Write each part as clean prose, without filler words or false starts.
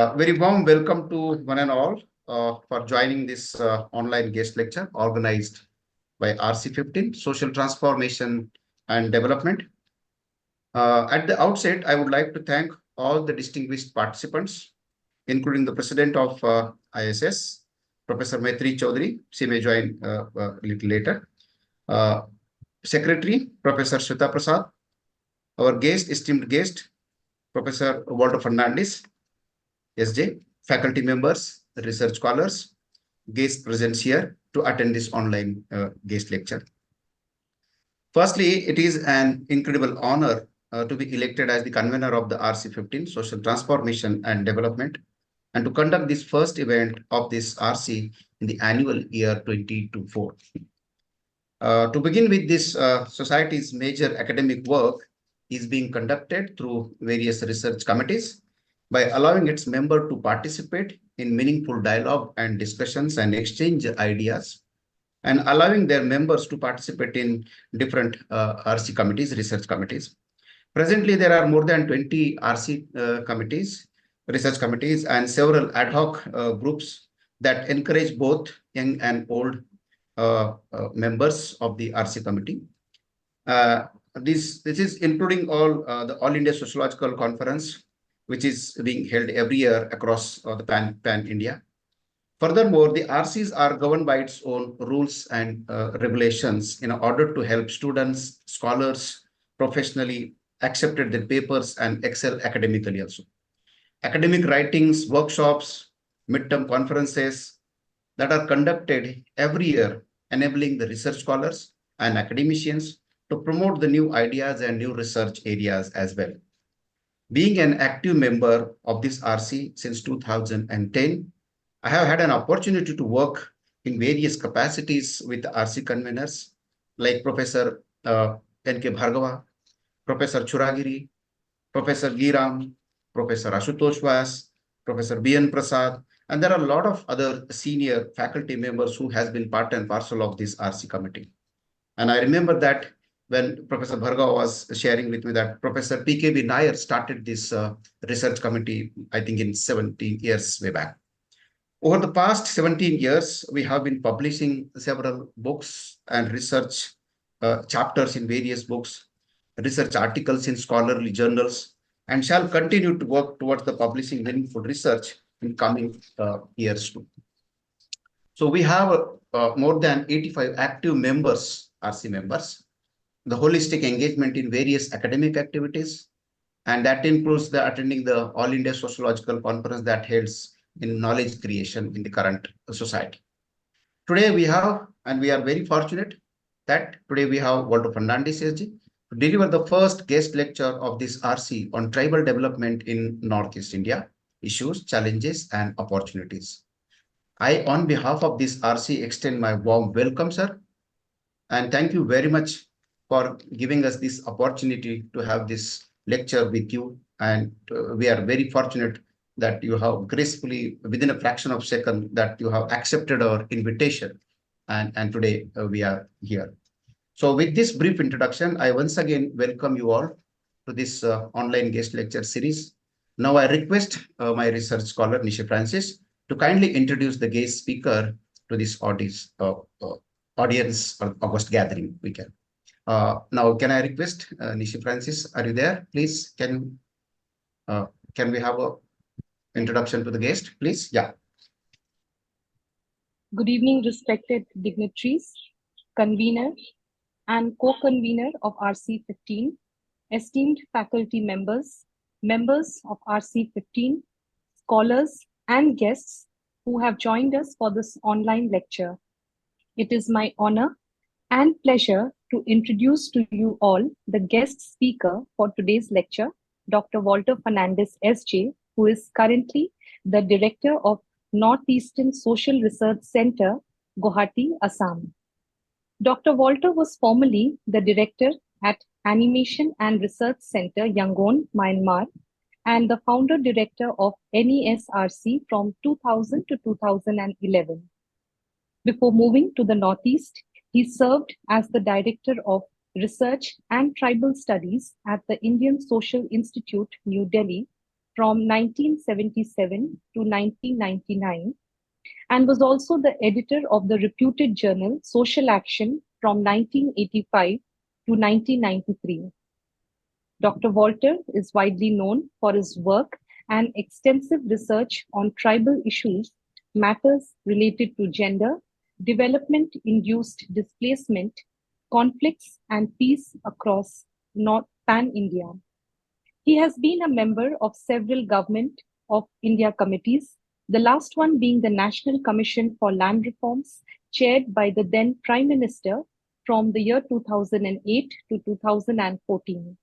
Very warm welcome to one and all for joining this online guest lecture organized by RC15, Social Transformation and Development. At the outset, I would like to thank all the distinguished participants, including the President of ISS, Professor Maitri Chaudhary. She may join a little later. Uh, Secretary, Professor Shweta Prasad. Our esteemed guest, Professor Walter Fernandes, SJ, faculty members, research scholars, guests present here to attend this online guest lecture. Firstly, it is an incredible honor to be elected as the convener of the RC15, Social Transformation and Development, and to conduct this first event of this RC in the annual year 2024. To begin with, this society's major academic work is being conducted through various research committees by allowing its member to participate in meaningful dialogue and discussions and exchange ideas, and allowing their members to participate in different RC committees, research committees. Presently, there are more than 20 RC committees, research committees, and several ad hoc groups that encourage both young and old members of the RC committee. This is including the All India Sociological Conference, which is being held every year across the pan India. Furthermore, the RCs are governed by its own rules and regulations in order to help students, scholars, professionally accepted their papers and excel academically also. Academic writings, workshops, midterm conferences that are conducted every year, enabling the research scholars and academicians to promote the new ideas and new research areas as well. Being an active member of this RC since 2010, I have had an opportunity to work in various capacities with the RC conveners like Professor N.K. Bhargava, Professor Churagiri, Professor Giram, Professor Ashutosh Vas, Professor B.N. Prasad, and there are a lot of other senior faculty members who has been part and parcel of this RC committee. And I remember that when Professor Bhargava was sharing with me that Professor P.K.B. Nair started this research committee, I think in 17 years way back. Over the past 17 years, we have been publishing several books and research chapters in various books, research articles in scholarly journals, and shall continue to work towards the publishing meaningful research in coming years too. So we have more than 85 active members, RC members, the holistic engagement in various academic activities, and that includes attending the All India Sociological Conference that holds in knowledge creation in the current society. Today we have, and we are very fortunate that today we have Walter Fernandes SG to deliver the first guest lecture of this RC on tribal development in Northeast India, issues, challenges, and opportunities. I, on behalf of this RC, extend my warm welcome, sir, and thank you very much for giving us this opportunity to have this lecture with you. And we are very fortunate that you have gracefully, within a fraction of a second, that you have accepted our invitation. And today we are here. So with this brief introduction, I once again welcome you all to this online guest lecture series. Now I request my research scholar, Nishi Francis, to kindly introduce the guest speaker to this audience or August gathering. Now, can I request Nishi Francis, are you there? Please, can we have a introduction to the guest, please? Yeah. Good evening, respected dignitaries, convener and co-convener of RC15, esteemed faculty members, members of RC15, scholars and guests who have joined us for this online lecture. It is my honor and pleasure to introduce to you all the guest speaker for today's lecture, Dr. Walter Fernandes, SJ, who is currently the Director of Northeastern Social Research Center, Guwahati, Assam. Dr. Walter was formerly the Director at Animation and Research Center, Yangon, Myanmar, and the Founder Director of NESRC from 2000 to 2011. Before moving to the Northeast, he served as the Director of Research and Tribal Studies at the Indian Social Institute, New Delhi, from 1977 to 1999 and was also the editor of the reputed journal Social Action from 1985 to 1993. Dr. Walter is widely known for his work and extensive research on tribal issues, matters related to gender, development-induced displacement, conflicts, and peace across North Pan-India. He has been a member of several Government of India committees, the last one being the National Commission for Land Reforms, chaired by the then Prime Minister from the year 2008 to 2014.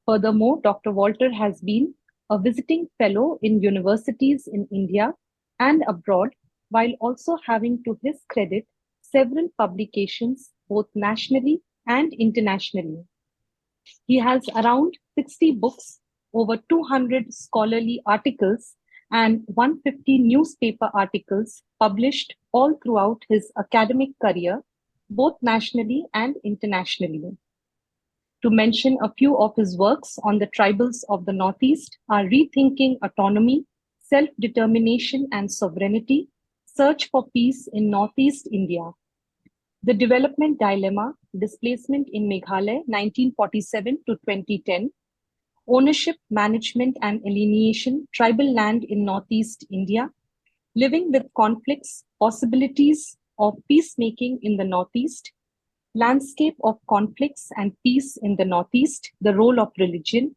Furthermore, Dr. Walter has been a visiting fellow in universities in India and abroad, while also having to his credit several publications both nationally and internationally. He has around 60 books, over 200 scholarly articles, and 150 newspaper articles published all throughout his academic career, both nationally and internationally. To mention a few of his works on the tribals of the Northeast are Rethinking Autonomy, Self-Determination and Sovereignty, Search for Peace in Northeast India, The Development Dilemma, Displacement in Meghalaya, 1947 to 2010, Ownership, Management and Alienation, Tribal Land in Northeast India, Living with Conflicts, Possibilities of Peacemaking in the Northeast, Landscape of Conflicts and Peace in the Northeast, The Role of Religion,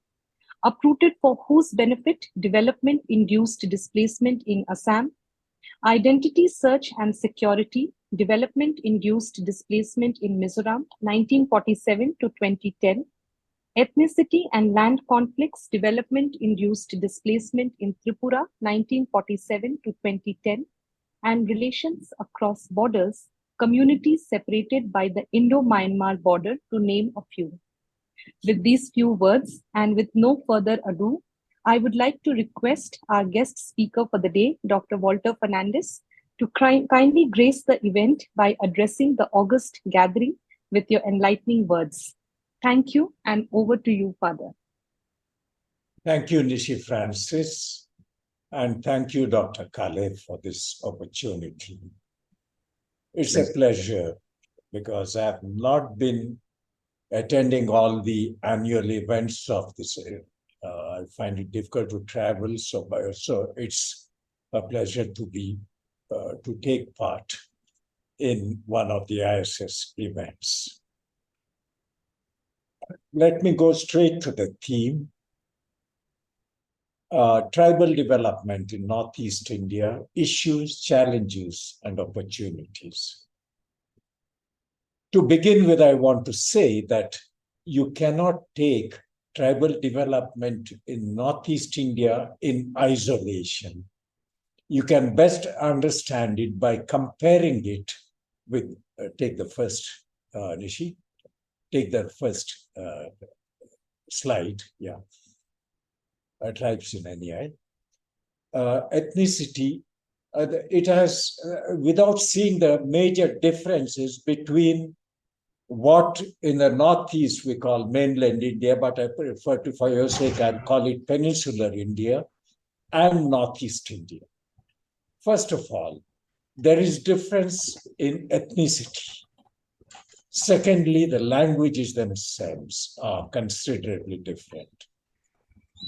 Uprooted for Whose Benefit, Development-Induced Displacement in Assam, Identity Search and Security, Development-Induced Displacement in Mizoram, 1947 to 2010, Ethnicity and Land Conflicts, Development-Induced Displacement in Tripura, 1947 to 2010, and Relations Across Borders, Communities Separated by the Indo-Myanmar border, to name a few. With these few words and with no further ado, I would like to request our guest speaker for the day, Dr. Walter Fernandes, to kindly grace the event by addressing the august gathering with your enlightening words. Thank you, and over to you, Father. Thank you, Nishi Francis, and thank you, Dr. Kale, for this opportunity. It's a pleasure because I have not been attending all the annual events of this. I find it difficult to travel, so it's a pleasure to take part in one of the ISS events. Let me go straight to the theme. Tribal development in Northeast India, issues, challenges, and opportunities. To begin with, I want to say that you cannot take tribal development in Northeast India in isolation. You can best understand it by comparing it with, take the first, Nishi, take the first slide, yeah. Tribes in NEI. Ethnicity, it has, without seeing the major differences between what in the Northeast we call mainland India, but I prefer to, for your sake, I'll call it peninsular India and Northeast India. First of all, there is difference in ethnicity. Secondly, the languages themselves are considerably different.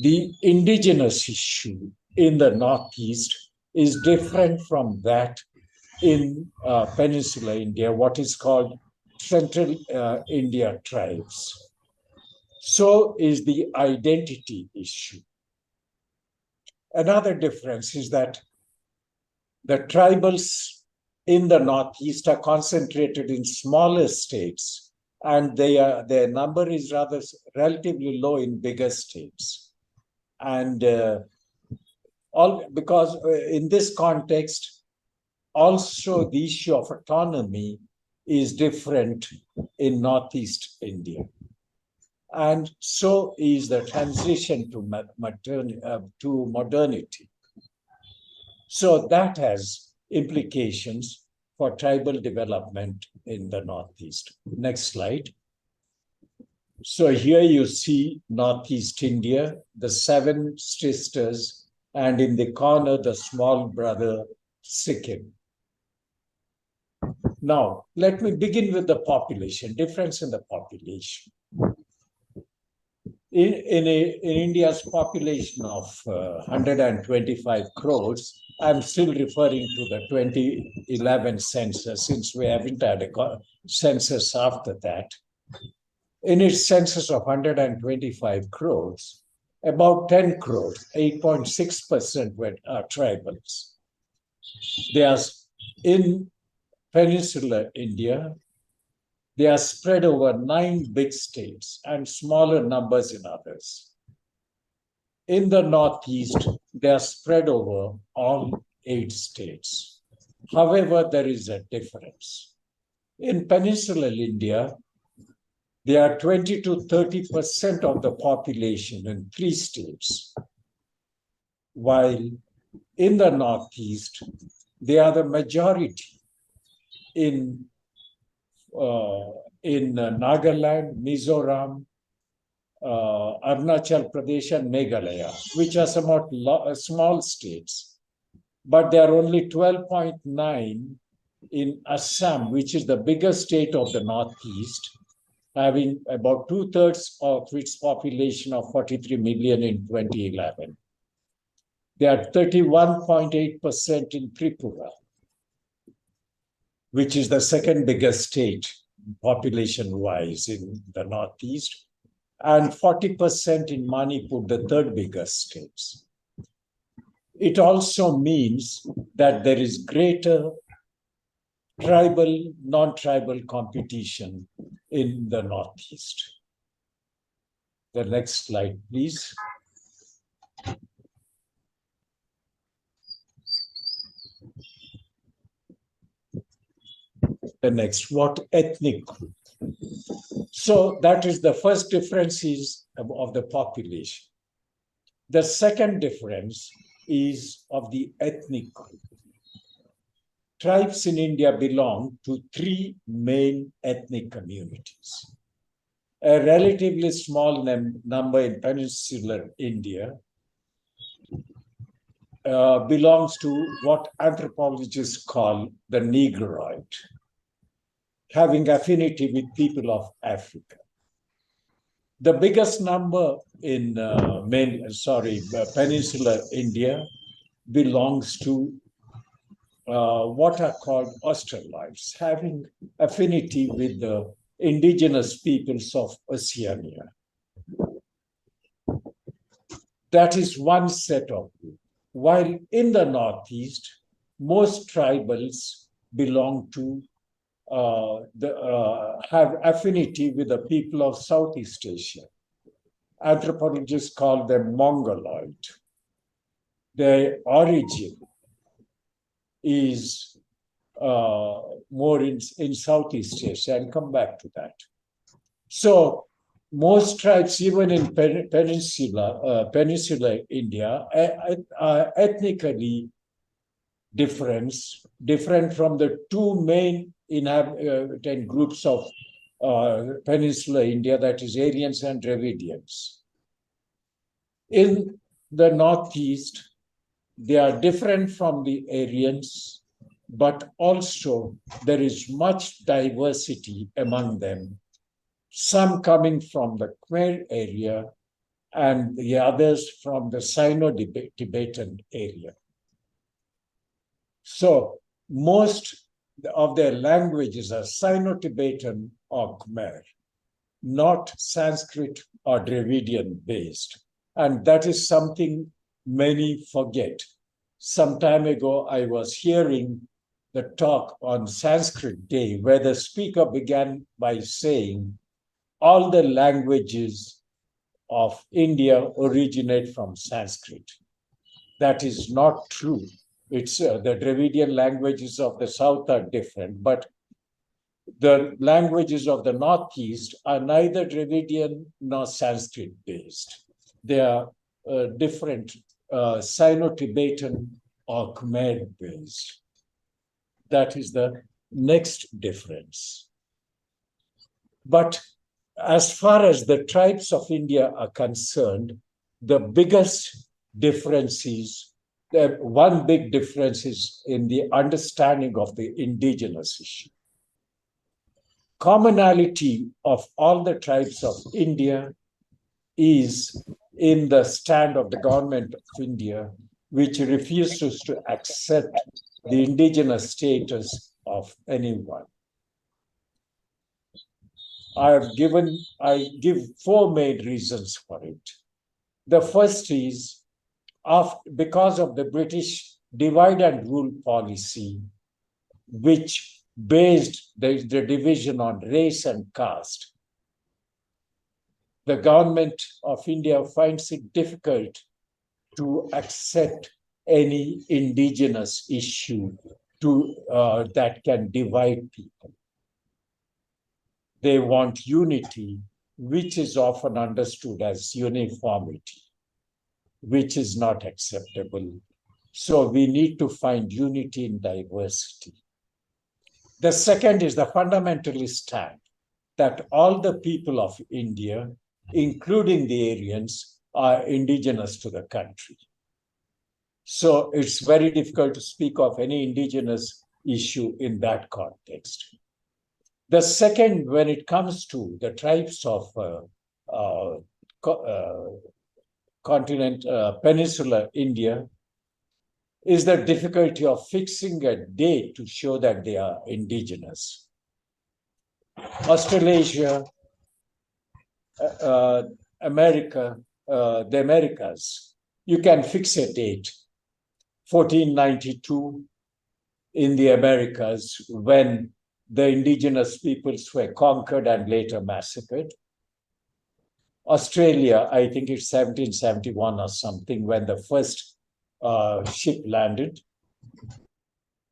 The indigenous issue in the Northeast is different from that in Peninsular India, what is called Central India tribes. So is the identity issue. Another difference is that the tribals in the Northeast are concentrated in smaller states, and their number is rather relatively low in bigger states. And because in this context, also the issue of autonomy is different in Northeast India. And so is the transition to modernity. So that has implications for tribal development in the Northeast. Next slide. So here you see Northeast India, the 7 sisters, and in the corner, the small brother, Sikkim. Now, let me begin with the population, difference in the population. In India's population of 125 crores, I'm still referring to the 2011 census, since we haven't had a census after that. In its census of 125 crores, about 10 crores, 8.6% are tribals. They are in peninsular India. They are spread over 9 big states and smaller numbers in others. In the Northeast, they are spread over all 8 states. However, there is a difference. In peninsular India, there are 20 to 30% of the population in 3 states, while in the Northeast, they are the majority in Nagaland, Mizoram, Arunachal Pradesh, and Meghalaya, which are somewhat small states. But they are only 12.9 in Assam, which is the biggest state of the Northeast, having about 2/3 of its population of 43 million in 2011. They are 31.8% in Tripura, which is the second biggest state population-wise in the Northeast, and 40% in Manipur, the third biggest state. It also means that there is greater tribal, non-tribal competition in the Northeast. The next slide, please. The next, what ethnic group? So that is the first difference of the population. The second difference is of the ethnic group. Tribes in India belong to 3 main ethnic communities. A relatively small number in peninsular India belongs to what anthropologists call the Negroid, having affinity with people of Africa. The biggest number in peninsular India belongs to what are called Australites, having affinity with the indigenous peoples of Oceania. That is one set of groups. While in the Northeast, most tribals belong to have affinity with the people of Southeast Asia. Anthropologists call them Mongoloid. Their origin is more in Southeast Asia. I'll come back to that. So most tribes, even in peninsular India, are ethnically different from the 2 main inhabitant groups of peninsular India, that is Aryans and Dravidians. In the Northeast, they are different from the Aryans, but also there is much diversity among them, some coming from the Khmer area and the others from the Sino-Tibetan area. So most of their languages are Sino-Tibetan or Khmer, not Sanskrit or Dravidian based. And that is something many forget. Some time ago, I was hearing the talk on Sanskrit Day, where the speaker began by saying, all the languages of India originate from Sanskrit. That is not true. It's the Dravidian languages of the South are different, but the languages of the Northeast are neither Dravidian nor Sanskrit based. They are different, Sino-Tibetan or Khmer based. That is the next difference. But as far as the tribes of India are concerned, the biggest difference is, one big difference is in the understanding of the indigenous issue. Commonality of all the tribes of India is in the stand of the government of India, which refuses to accept the indigenous status of anyone. I give four main reasons for it. The first is, because of the British divide and rule policy, which based the division on race and caste, the government of India finds it difficult to accept any indigenous issue that can divide people. They want unity, which is often understood as uniformity, which is not acceptable. So we need to find unity in diversity. The second is the fundamentalist stand that all the people of India, including the Aryans, are indigenous to the country. So it's very difficult to speak of any indigenous issue in that context. The second, when it comes to the tribes of peninsular India, is the difficulty of fixing a date to show that they are indigenous. Australasia, America, the Americas, you can fix a date, 1492 in the Americas, when the indigenous peoples were conquered and later massacred. Australia, I think it's 1771 or something, when the first ship landed.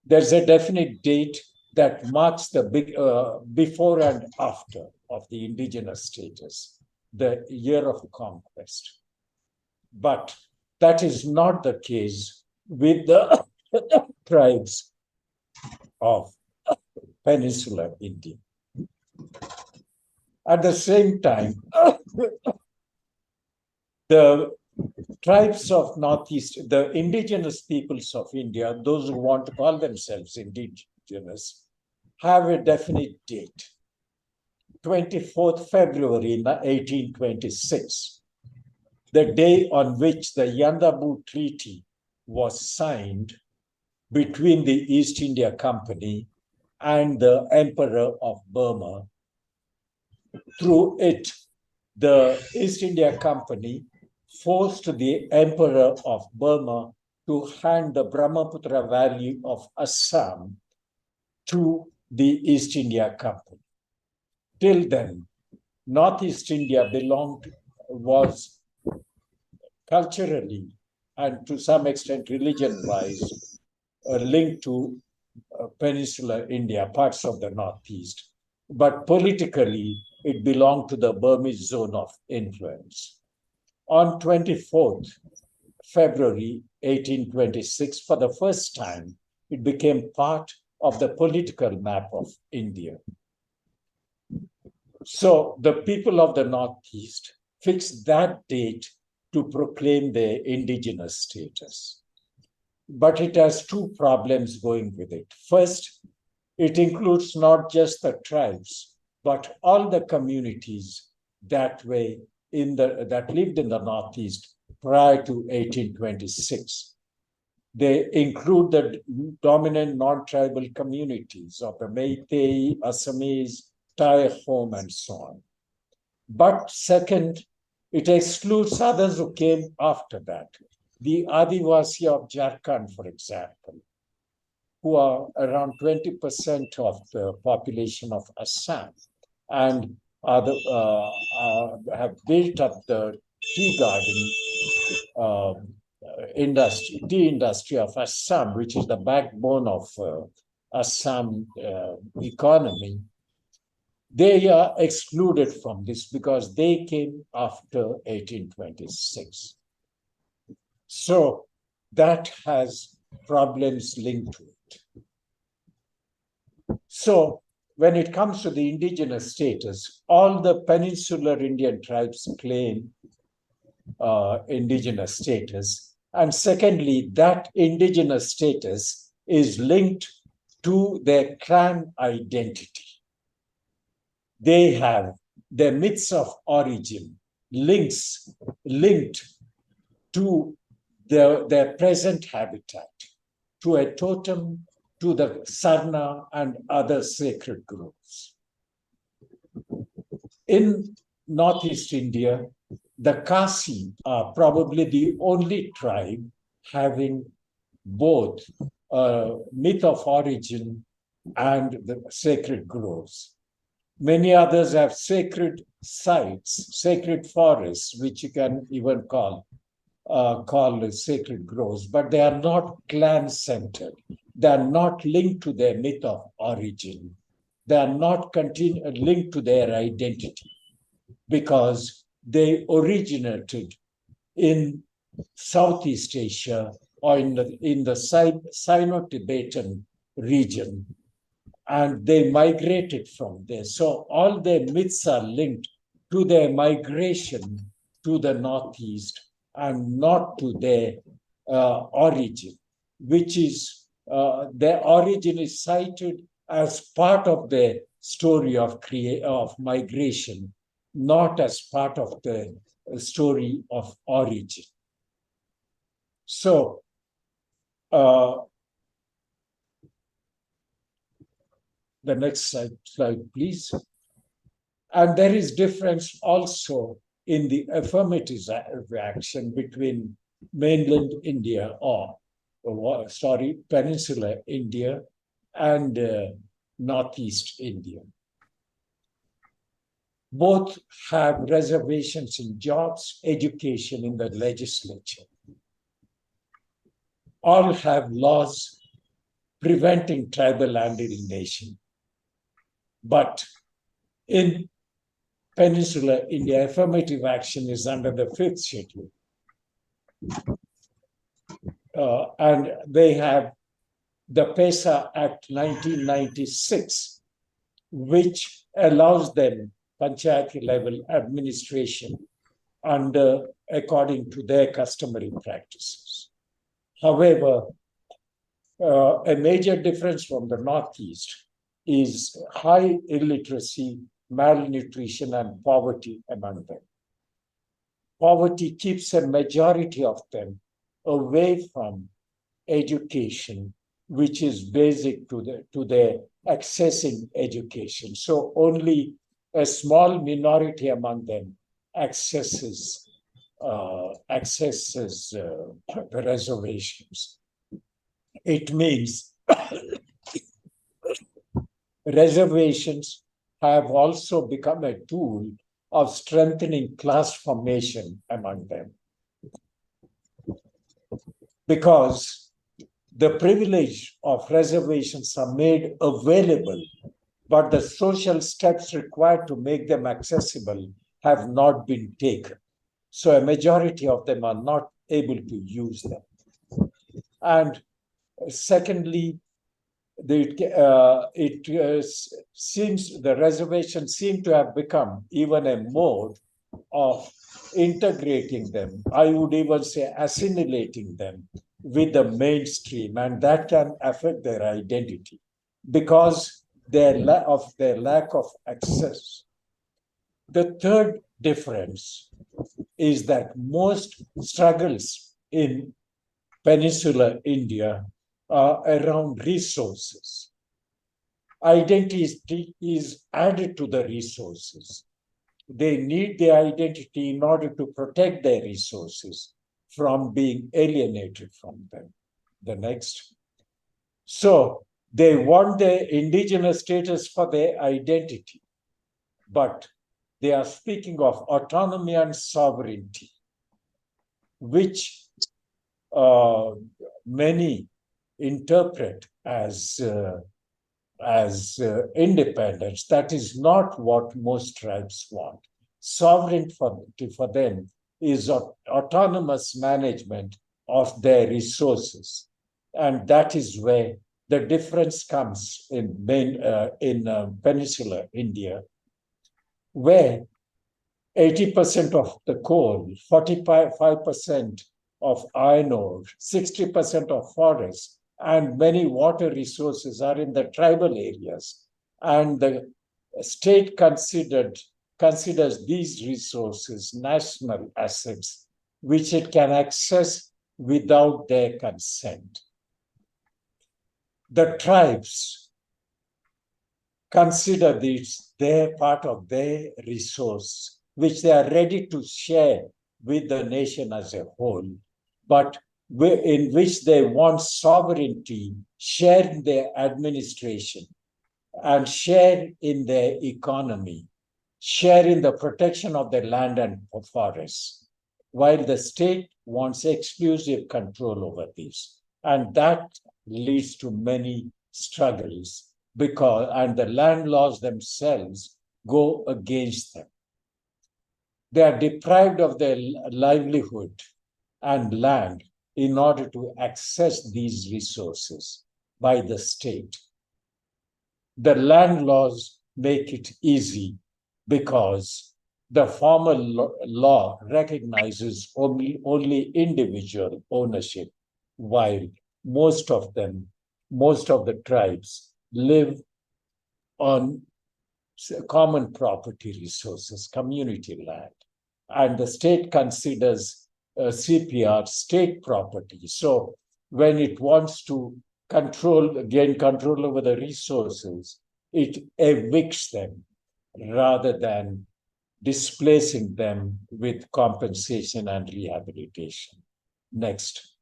There's a definite date that marks the before and after of the indigenous status, the year of conquest. But that is not the case with the tribes of peninsular India. At the same time, the tribes of Northeast, the indigenous peoples of India, those who want to call themselves indigenous, have a definite date, 24th February 1826, the day on which the Yandabu Treaty was signed between the East India Company and the Emperor of Burma. Through it, the East India Company forced the Emperor of Burma to hand the Brahmaputra Valley of Assam to the East India Company. Till then, Northeast India was culturally and to some extent religion-wise linked to peninsular India, parts of the Northeast. But politically, it belonged to the Burmese zone of influence. On 24th February 1826, for the first time, it became part of the political map of India. So the people of the Northeast fixed that date to proclaim their indigenous status. But it has two problems going with it. First, it includes not just the tribes, but all the communities that lived in the Northeast prior to 1826. They include the dominant non-tribal communities of the Meitei, Assamese, Thai home, and so on. But second, it excludes others who came after that. The Adivasi of Jharkhand, for example, who are around 20% of the population of Assam and have built up the tea industry of Assam, which is the backbone of Assam economy. They are excluded from this because they came after 1826. So that has problems linked to it. So when it comes to the indigenous status, all the peninsular Indian tribes claim indigenous status. And secondly, that indigenous status is linked to their clan identity. They have their myths of origin linked to their present habitat, to a totem, to the sarna and other sacred groves. In Northeast India, the Kasi are probably the only tribe having both myth of origin and the sacred groves. Many others have sacred sites, sacred forests, which you can even call sacred groves, but they are not clan-centered. They are not linked to their myth of origin. They are not linked to their identity because they originated in Southeast Asia or in the Sino-Tibetan region, and they migrated from there. So all their myths are linked to their migration to the Northeast and not to their origin, which is their origin is cited as part of their story of migration, not as part of the story of origin. So, the next slide, please. And there is difference also in the affirmative action between mainland India peninsular India and Northeast India. Both have reservations in jobs, education, in the legislature. All have laws preventing tribal land alienation. But in Peninsular India, affirmative action is under the 5th schedule. And they have the PESA Act 1996, which allows them panchayati level administration according to their customary practices. However, a major difference from the Northeast is high illiteracy, malnutrition, and poverty among them. Poverty keeps a majority of them away from education, which is basic to their accessing education. So only a small minority among them accesses the reservations. It means reservations have also become a tool of strengthening class formation among them. Because the privilege of reservations are made available, but the social steps required to make them accessible have not been taken. So a majority of them are not able to use them. And secondly, seems the reservations seem to have become even a mode of integrating them. I would even say assimilating them with the mainstream, and that can affect their identity because of their lack of access. The third difference is that most struggles in peninsular India are around resources. Identity is added to the resources. They need the identity in order to protect their resources from being alienated from them. The next. So they want their indigenous status for their identity, but they are speaking of autonomy and sovereignty, which many interpret as independence. That is not what most tribes want. Sovereignty for them is autonomous management of their resources. And that is where The difference comes in peninsular India, where 80% of the coal, 45% of iron ore, 60% of forests, and many water resources are in the tribal areas. And the state considers these resources national assets, which it can access without their consent. The tribes consider this their part of their resource, which they are ready to share with the nation as a whole, but in which they want sovereignty, share in their administration, and share in their economy, share in the protection of their land and forests, while the state wants exclusive control over this. And that leads to many struggles and the land laws themselves go against them. They are deprived of their livelihood and land in order to access these resources by the state. The land laws make it easy because the formal law recognizes only individual ownership, while most of the tribes live on common property resources, community land. And the state considers CPR state property. So when it wants to gain control over the resources, it evicts them rather than displacing them with compensation and rehabilitation. Next.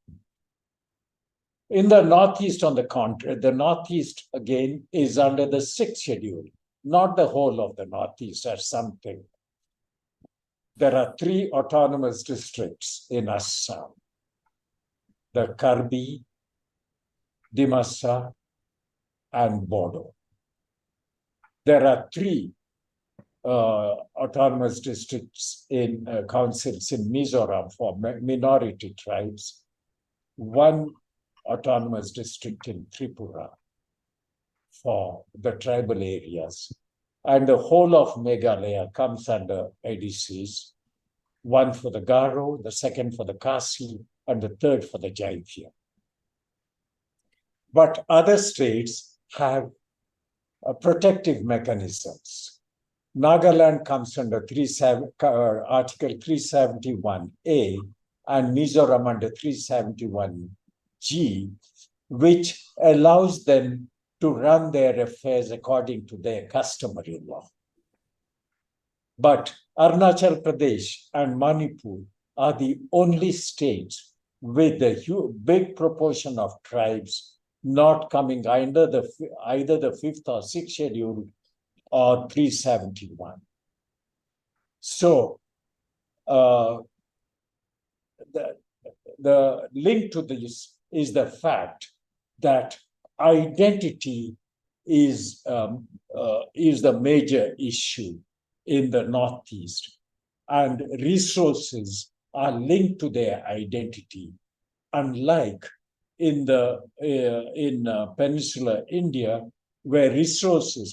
In the Northeast, on the contrary, the Northeast again is under the 6th schedule, not the whole of the Northeast as something. There are 3 autonomous districts in Assam: the Karbi, Dimasa, and Bodo. There are 3 autonomous districts in councils in Mizoram for minority tribes, 1 autonomous district in Tripura for the tribal areas, and the whole of Meghalaya comes under ADCs, 1 for the Garo, the 2nd for the Khasi, and the 3rd for the Jaipur. But other states have protective mechanisms. Nagaland comes under Article 371A and Mizoram under 371G, which allows them to run their affairs according to their customary law. But Arunachal Pradesh and Manipur are the only states with a big proportion of tribes not coming either the 5th or 6th schedule or 371. So the link to this is the fact that identity is the major issue in the Northeast, and resources are linked to their identity, unlike in peninsular India, where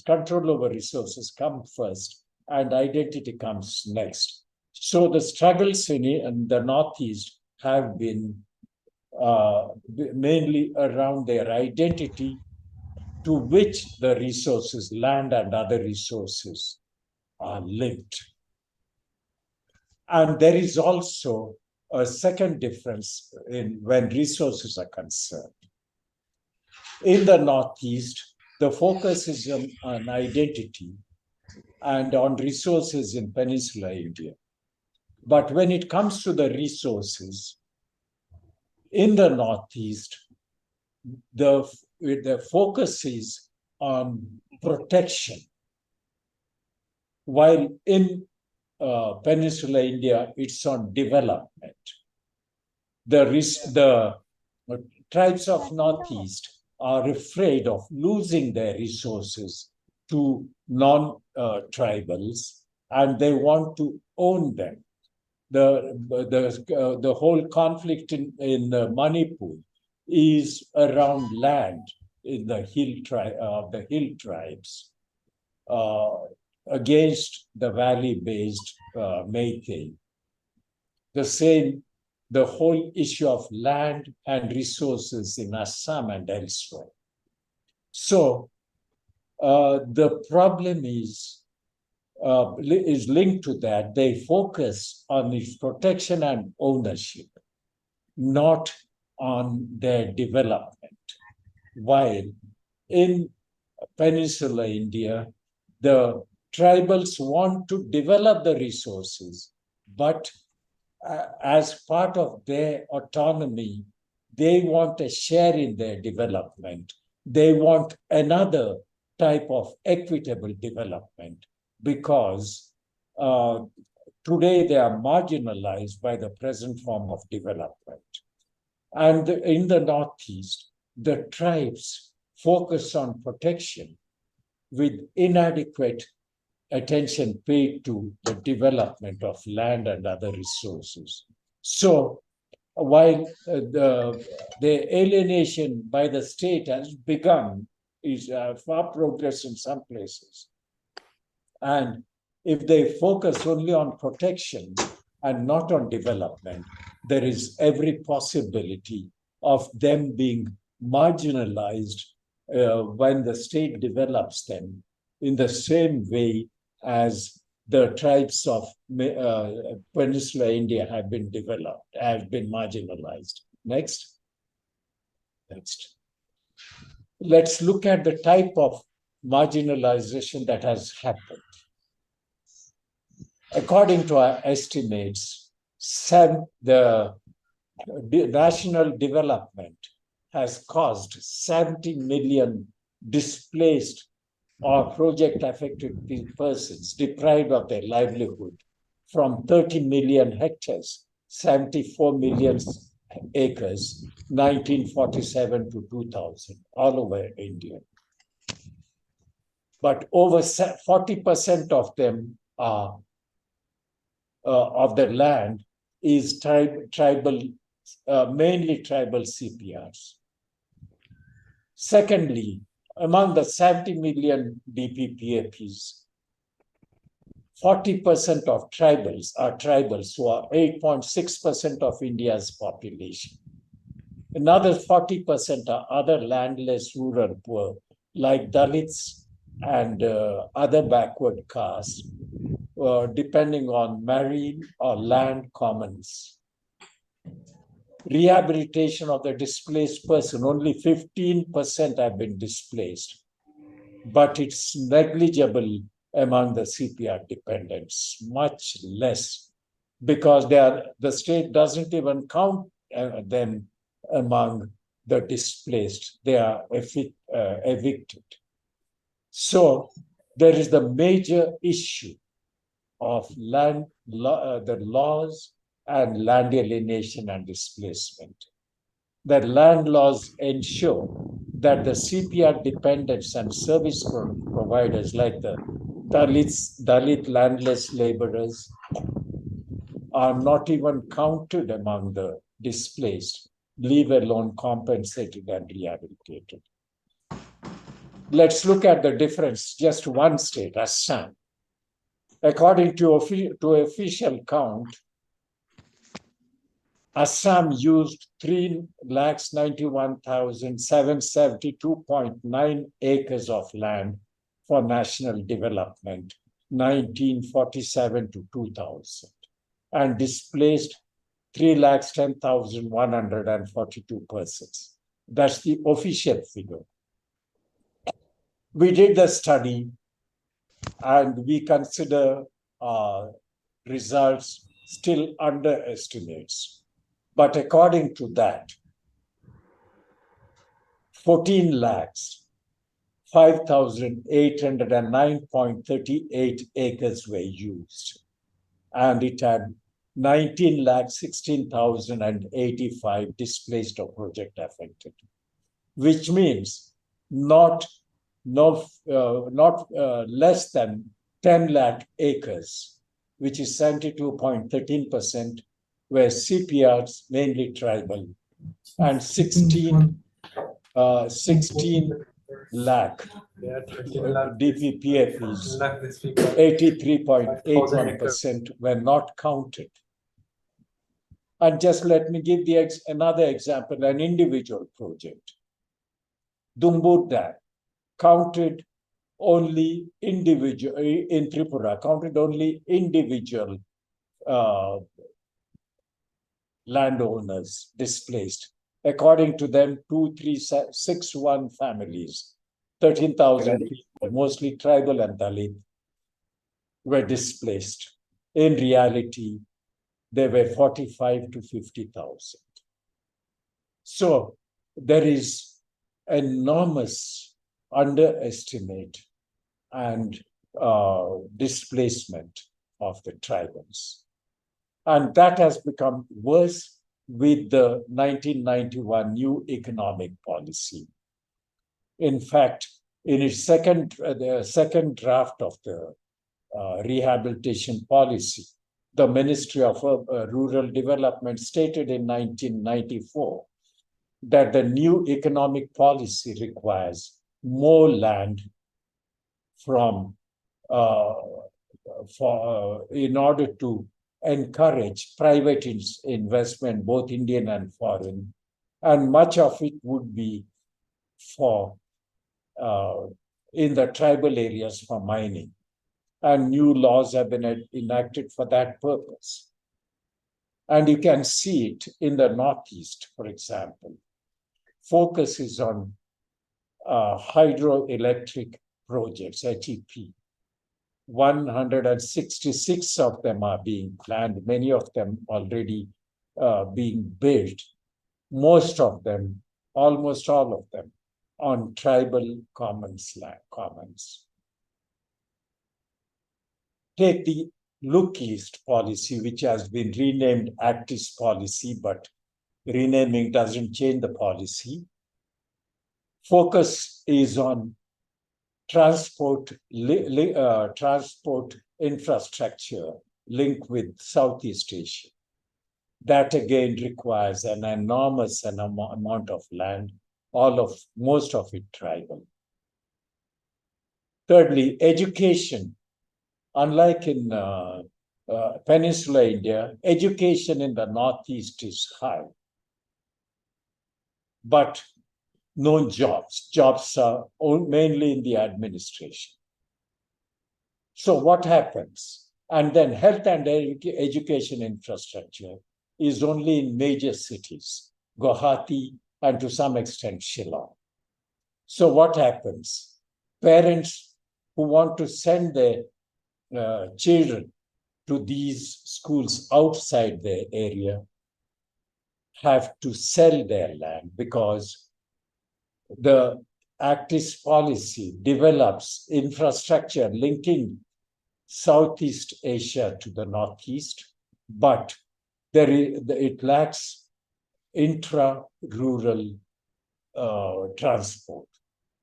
control over resources come first and identity comes next. So the struggles in the Northeast have been mainly around their identity, to which the resources, land and other resources, are linked. And there is also a second difference when resources are concerned. In the Northeast, the focus is on identity and on resources in peninsular India. But when it comes to the resources, in the Northeast, the focus is on protection, while in peninsular India, it's on development. The tribes of Northeast are afraid of losing their resources to non-tribals, and they want to own them. The whole conflict in Manipur is around land, in the hill tribes against the valley-based Meitei. The whole issue of land and resources in Assam and elsewhere. So the problem is linked to that. They focus on its protection and ownership, not on their development. While in Peninsular India, the tribals want to develop the resources, but as part of their autonomy, they want a share in their development. They want another type of equitable development because today they are marginalized by the present form of development. And in the Northeast, the tribes focus on protection with inadequate attention paid to the development of land and other resources. So while the alienation by the state has begun, is far progress in some places. And if they focus only on protection and not on development, there is every possibility of them being marginalized when the state develops them in the same way as the tribes of Peninsular India have been developed, have been marginalized. Next. Let's look at the type of marginalization that has happened. According to our estimates, the national development has caused 70 million displaced or project-affected persons deprived of their livelihood from 30 million hectares, 74 million acres, 1947 to 2000, all over India. But over 40% of them are of the land is tribal, mainly tribal CPRs. Secondly, among the 70 million DPPAPs, 40% of tribals are tribals, who are 8.6% of India's population. Another 40% are other landless rural poor, like Dalits and other backward castes, depending on marine or land commons. Rehabilitation of the displaced person, only 15% have been displaced, but it's negligible among the CPR dependents, much less, because the state doesn't even count them among the displaced. They are evicted. So there is the major issue of the laws and land alienation and displacement. The land laws ensure that the CPR dependents and service providers, like the Dalit landless laborers, are not even counted among the displaced, leave alone compensated and rehabilitated. Let's look at the difference, just one state, Assam. According to official count, Assam used 391,772.9 acres of land for national development, 1947 to 2000, and displaced 310,142 persons. That's the official figure. We did the study and we consider results still underestimates. But according to that, 14 lakhs, 5,809.38 acres were used. And it had 19 lakhs, 16,085 displaced or project affected, which means not less than 10 lakh acres, which is 72.13%, were CPRs, mainly tribal, and 16 16 lakh Yeah, 13 lakh. DPPF is 13 lakh these people. 83.81% were not counted. And just let me give another example, an individual project. Dumbur Dam counted only individual, in Tripura, counted only individual landowners displaced. According to them, 2361 families, 13,000 people, mostly tribal and Dalit, were displaced. In reality, there were 45 to 50,000. So there is enormous underestimate and displacement of the tribals. And that has become worse with the 1991 new economic policy. In fact, in its the second draft of the rehabilitation policy, the Ministry of Rural Development stated in 1994 that the new economic policy requires more land from in order to encourage private investment, both Indian and foreign, and much of it would be for in the tribal areas for mining. And new laws have been enacted for that purpose. And you can see it in the Northeast, for example. Focus is on hydroelectric projects, HEP. 166 of them are being planned, many of them already being built. Most of them, almost all of them, on tribal commons. Take the Look East policy, which has been renamed Act East policy, but renaming doesn't change the policy. Focus is on transport infrastructure linked with Southeast Asia. That again requires an enormous amount of land, most of it tribal. Thirdly, education. Unlike in Peninsular India, education in the Northeast is high, but no jobs. Jobs are mainly in the administration. So what happens? And then health and education infrastructure is only in major cities, Guwahati and to some extent Shillong. So what happens? Parents who want to send their children to these schools outside their area have to sell their land because the Act East policy develops infrastructure linking Southeast Asia to the Northeast, but it lacks intra-rural transport.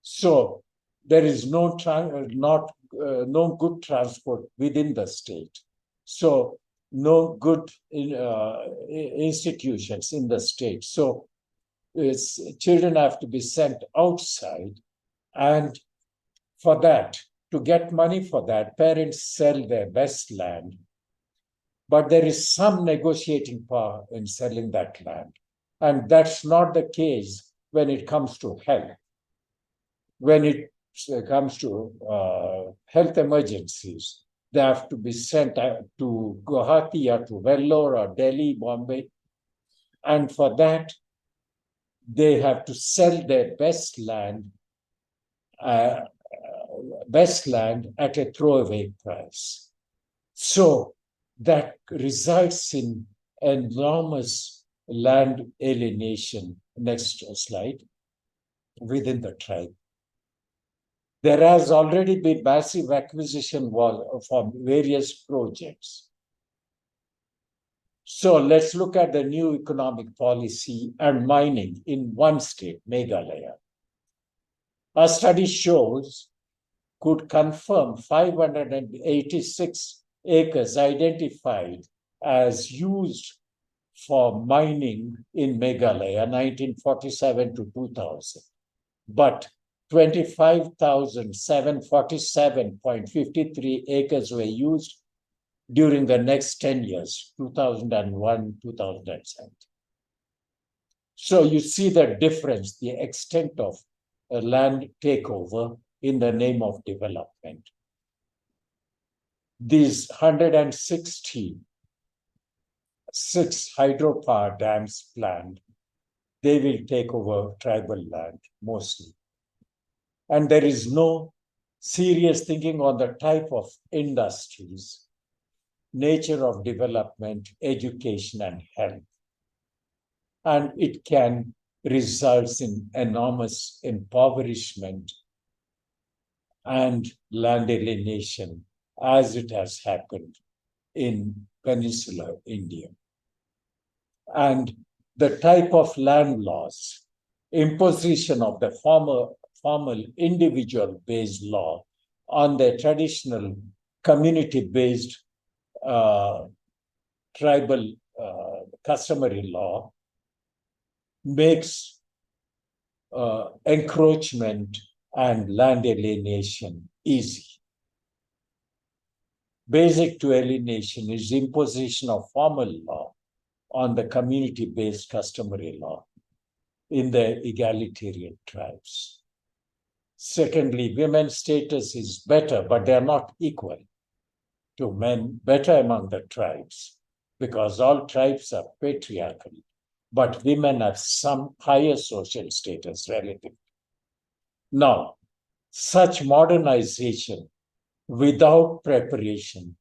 So there is no good transport within the state. So no good institutions in the state. So children have to be sent outside, and for that, to get money for that, parents sell their best land, but there is some negotiating power in selling that land. And that's not the case when it comes to health. When it comes to health emergencies, they have to be sent to Guwahati or to Vellore or Delhi, Bombay. And for that, they have to sell their best land at a throwaway price. So that results in enormous land alienation, next slide, within the tribe. There has already been massive acquisition for various projects. So let's look at the new economic policy and mining in one state, Meghalaya. A study could confirm 586 acres identified as used for mining in Meghalaya, 1947 to 2000. but 25,747.53 acres were used during the next 10 years, 2001, 2007. So you see the difference, the extent of a land takeover in the name of development. These 166 hydropower dams planned, they will take over tribal land mostly. And there is no serious thinking on the type of industries, nature of development, education, and health. And it can result in enormous impoverishment and land alienation, as it has happened in peninsular India. And the type of land laws, imposition of the formal individual-based law on the traditional community-based tribal customary law makes encroachment and land alienation easy. Basic to alienation is imposition of formal law on the community-based customary law in the egalitarian tribes. Secondly, women's status is better, but they are not equal to men, better among the tribes, because all tribes are patriarchal, but women have some higher social status relative. Now, such modernization without preparation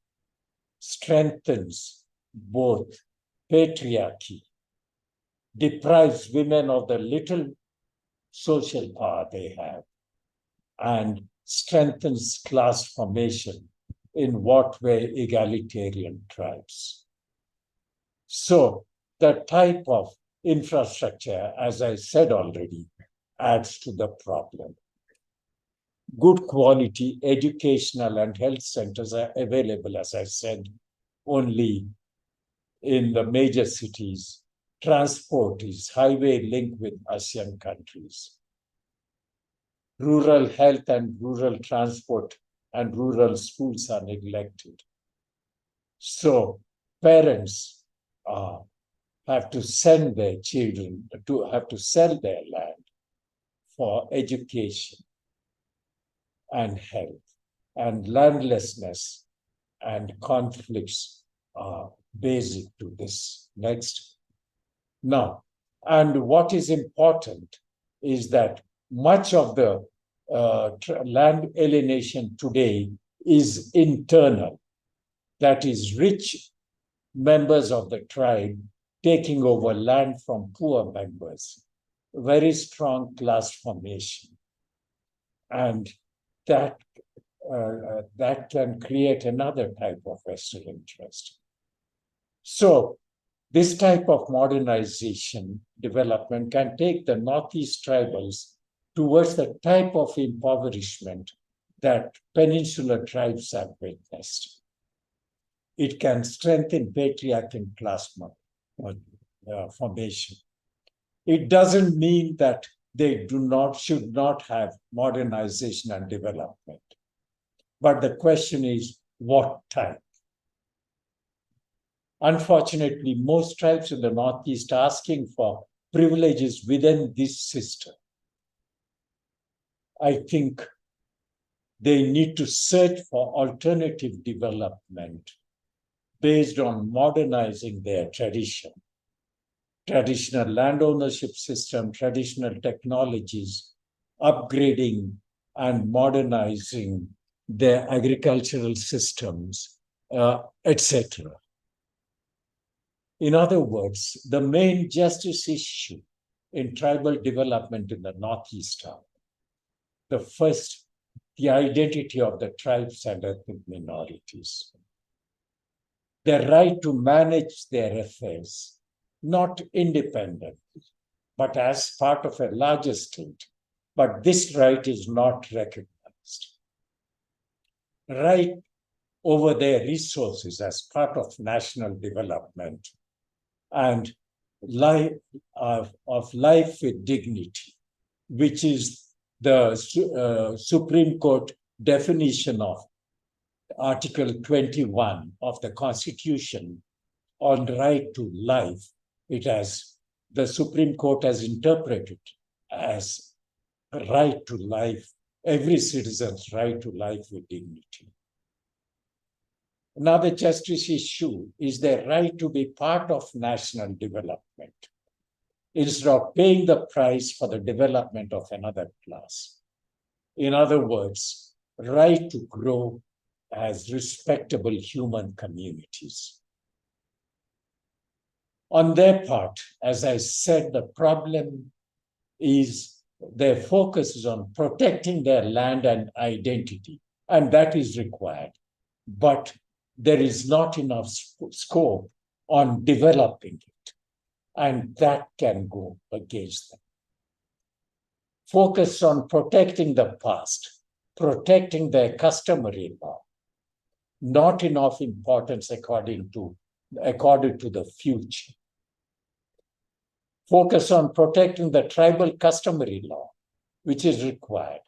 strengthens both patriarchy, deprives women of the little social power they have, and strengthens class formation in what were egalitarian tribes. So the type of infrastructure, as I said already, adds to the problem. Good quality educational and health centers are available, as I said, only in the major cities. Transport is highway link with ASEAN countries. Rural health and rural transport and rural schools are neglected. So parents have to send their children have to sell their land for education and health, and landlessness and conflicts are basic to this. Next. Now, and what is important is that much of the land alienation today is internal. That is, rich members of the tribe taking over land from poor members. Very strong class formation. And that can create another type of vested interest. So this type of modernization development can take the Northeast tribals towards the type of impoverishment that peninsular tribes have witnessed. It can strengthen patriarchal class formation. It doesn't mean that they should not have modernization and development. But the question is, what type? Unfortunately, most tribes in the Northeast are asking for privileges within this system. I think they need to search for alternative development based on modernizing their tradition. Traditional land ownership system, traditional technologies, upgrading and modernizing their agricultural systems, etc. In other words, the main justice issue in tribal development in the Northeast are the first, the identity of the tribes and ethnic minorities. The right to manage their affairs, not independently, but as part of a larger state. But this right is not recognized. Right over their resources as part of national development and life with dignity, which is the Supreme Court definition of Article 21 of the Constitution on right to life, the Supreme Court has interpreted as a right to life, every citizen's right to life with dignity. Another justice issue is their right to be part of national development, instead of paying the price for the development of another class. In other words, right to grow as respectable human communities. On their part, as I said, the problem is their focus is on protecting their land and identity, and that is required. But there is not enough scope on developing it, and that can go against them. Focus on protecting the past, protecting their customary law, not enough importance according to the future. Focus on protecting the tribal customary law, which is required,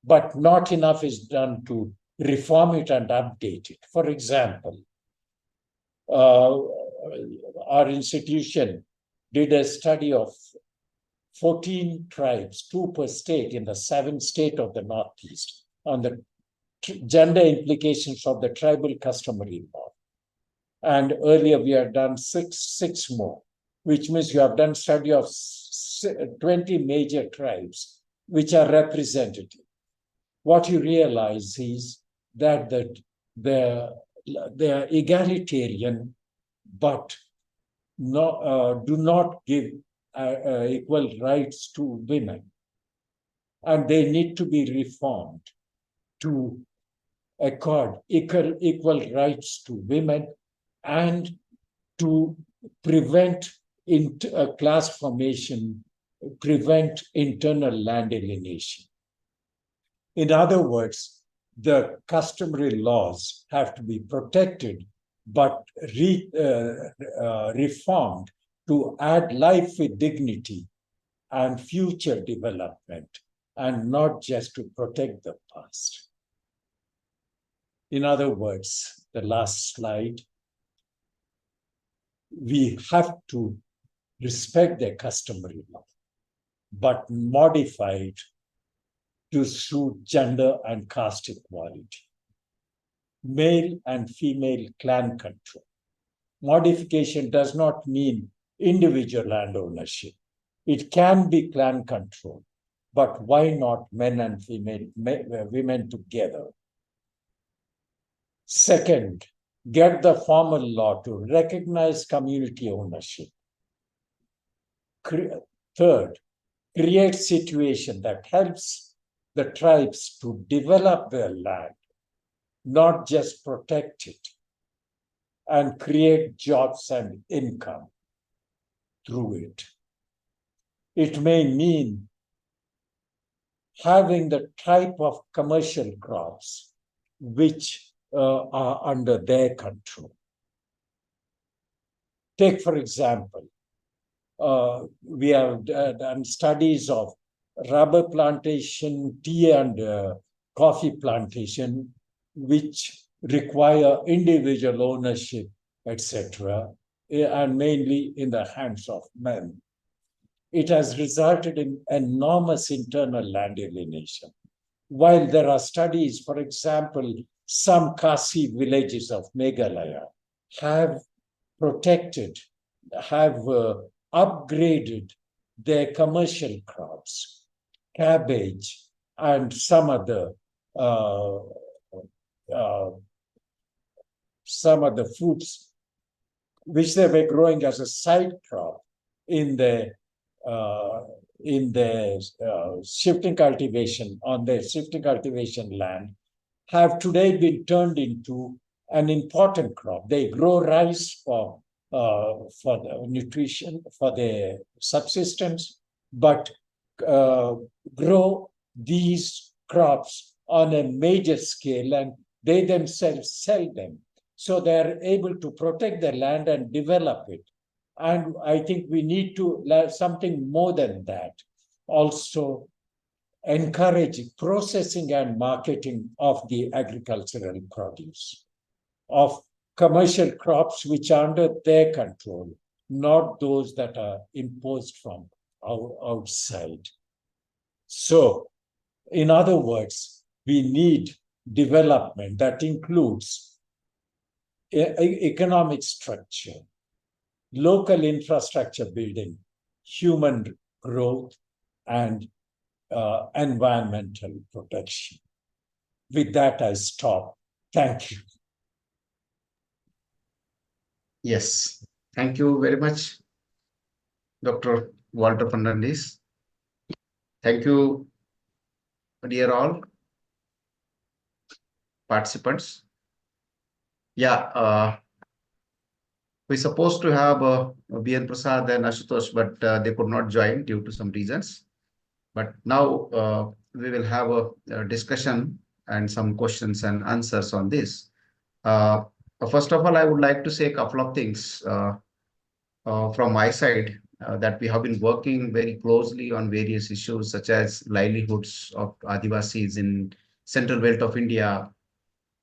but not enough is done to reform it and update it. For example, our institution did a study of 14 tribes, 2 per state in the 7th state of the Northeast, on the gender implications of the tribal customary law. And earlier we have done six more, which means you have done study of 20 major tribes, which are representative. What you realize is that they are egalitarian, but do not give equal rights to women. And they need to be reformed to accord equal rights to women and to prevent class formation, prevent internal land alienation. In other words, the customary laws have to be protected, but reformed to add life with dignity and future development, and not just to protect the past. In other words, the last slide, we have to respect their customary law, but modify it to suit gender and caste equality. Male and female clan control. Modification does not mean individual land ownership. It can be clan control, but why not men and female, women together? Second, get the formal law to recognize community ownership. Third, create situation that helps the tribes to develop their land, not just protect it, and create jobs and income through it. It may mean having the type of commercial crops which are under their control. Take, for example, we have done studies of rubber plantation, tea and coffee plantation, which require individual ownership, etc., and mainly in the hands of men. It has resulted in enormous internal land alienation. While there are studies, for example, some Khasi villages of Meghalaya have protected, have upgraded their commercial crops, cabbage, and some other foods which they were growing as a side crop in their shifting cultivation, on their shifting cultivation land, have today been turned into an important crop. They grow rice for the nutrition, for their subsistence, but grow these crops on a major scale, and they themselves sell them. So they are able to protect their land and develop it. And I think we need to learn something more than that. Also, encourage processing and marketing of the agricultural produce, of commercial crops which are under their control, not those that are imposed from outside. So, in other words, we need development that includes economic structure, local infrastructure building, human growth, and environmental protection. With that, I stop. Thank you. Yes, thank you very much, Dr. Walter Fernandes. Thank you, dear all participants. Yeah, we're supposed to have B.N. Prasad and Ashutosh, but they could not join due to some reasons. But now we will have a discussion and some questions and answers on this. First of all, I would like to say a couple of things from my side that we have been working very closely on various issues such as livelihoods of Adivasis in central belt of India,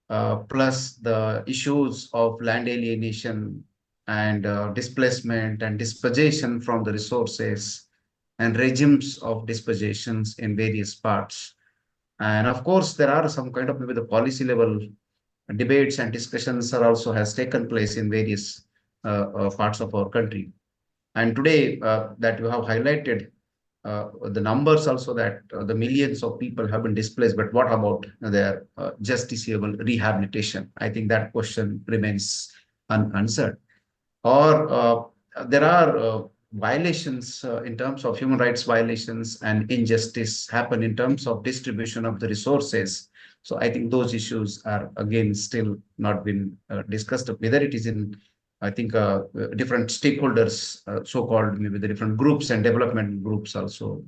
plus the issues of land alienation and displacement and dispossession from the resources and regimes of dispossessions in various parts. And of course, there are some kind of maybe the policy level debates and discussions are also has taken place in various parts of our country. And today that you have highlighted the numbers also that the millions of people have been displaced, but what about their justiciable rehabilitation? I think that question remains unanswered. Or there are violations in terms of human rights violations and injustice happen in terms of distribution of the resources. So I think those issues are again still not been discussed, whether it is in, I think, different stakeholders, so-called maybe the different groups and development groups also.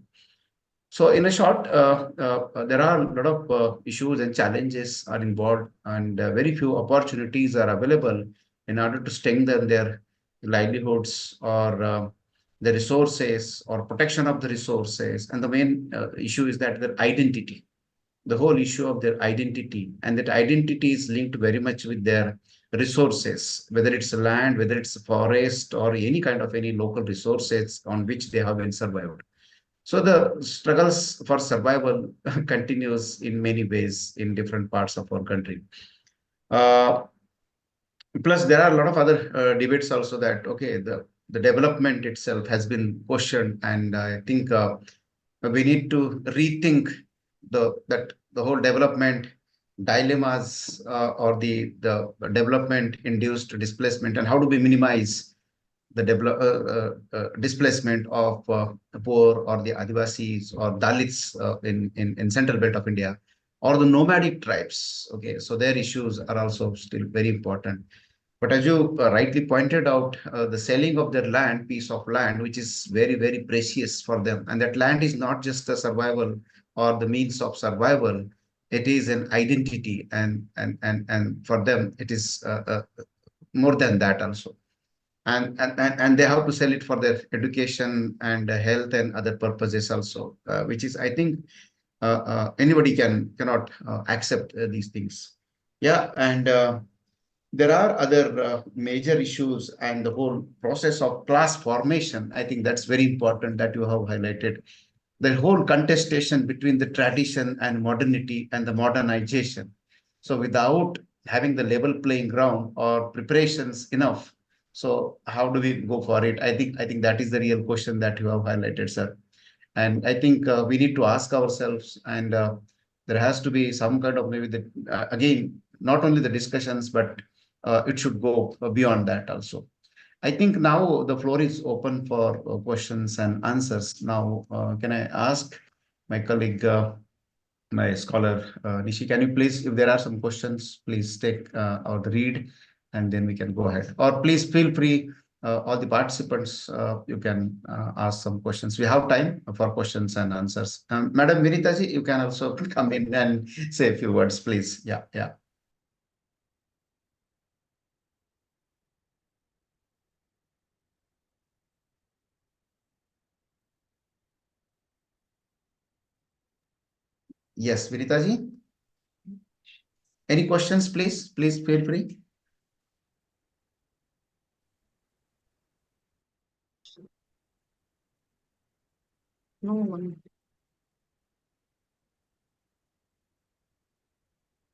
So in a short, there are a lot of issues and challenges are involved, and very few opportunities are available in order to strengthen their livelihoods or the resources or protection of the resources. And the main issue is that their identity, the whole issue of their identity, and that identity is linked very much with their resources, whether it's land, whether it's forest or any kind of any local resources on which they have been survived. So the struggles for survival continues in many ways in different parts of our country. Plus, there are a lot of other debates also that, okay, the development itself has been questioned, and I think we need to rethink that the whole development dilemmas or the development induced displacement, and how do we minimize the displacement of the poor or the Adivasis or Dalits in central belt of India, or the nomadic tribes. Okay, so their issues are also still very important. But as you rightly pointed out, the selling of their land, piece of land, which is very, very precious for them. And that land is not just a survival or the means of survival. It is an identity. And for them, it is more than that also. And they have to sell it for their education and health and other purposes also, which is, I think, anybody cannot accept these things. Yeah, and there are other major issues and the whole process of class formation. I think that's very important that you have highlighted. The whole contestation between the tradition and modernity and the modernization. So without having the level playing ground or preparations enough, so how do we go for it? I think that is the real question that you have highlighted, sir. And I think we need to ask ourselves, and there has to be some kind of maybe the again, not only the discussions, but it should go beyond that also. I think now the floor is open for questions and answers. Now, can I ask my colleague, my scholar, Nishi, can you please, if there are some questions, please take or read, and then we can go ahead. Or please feel free, all the participants, you can ask some questions. We have time for questions and answers. Madam Vinitaji, you can also come in and say a few words, please. Yeah, yeah. Yes, Vinita ji. Any questions, please? Please feel free. No one.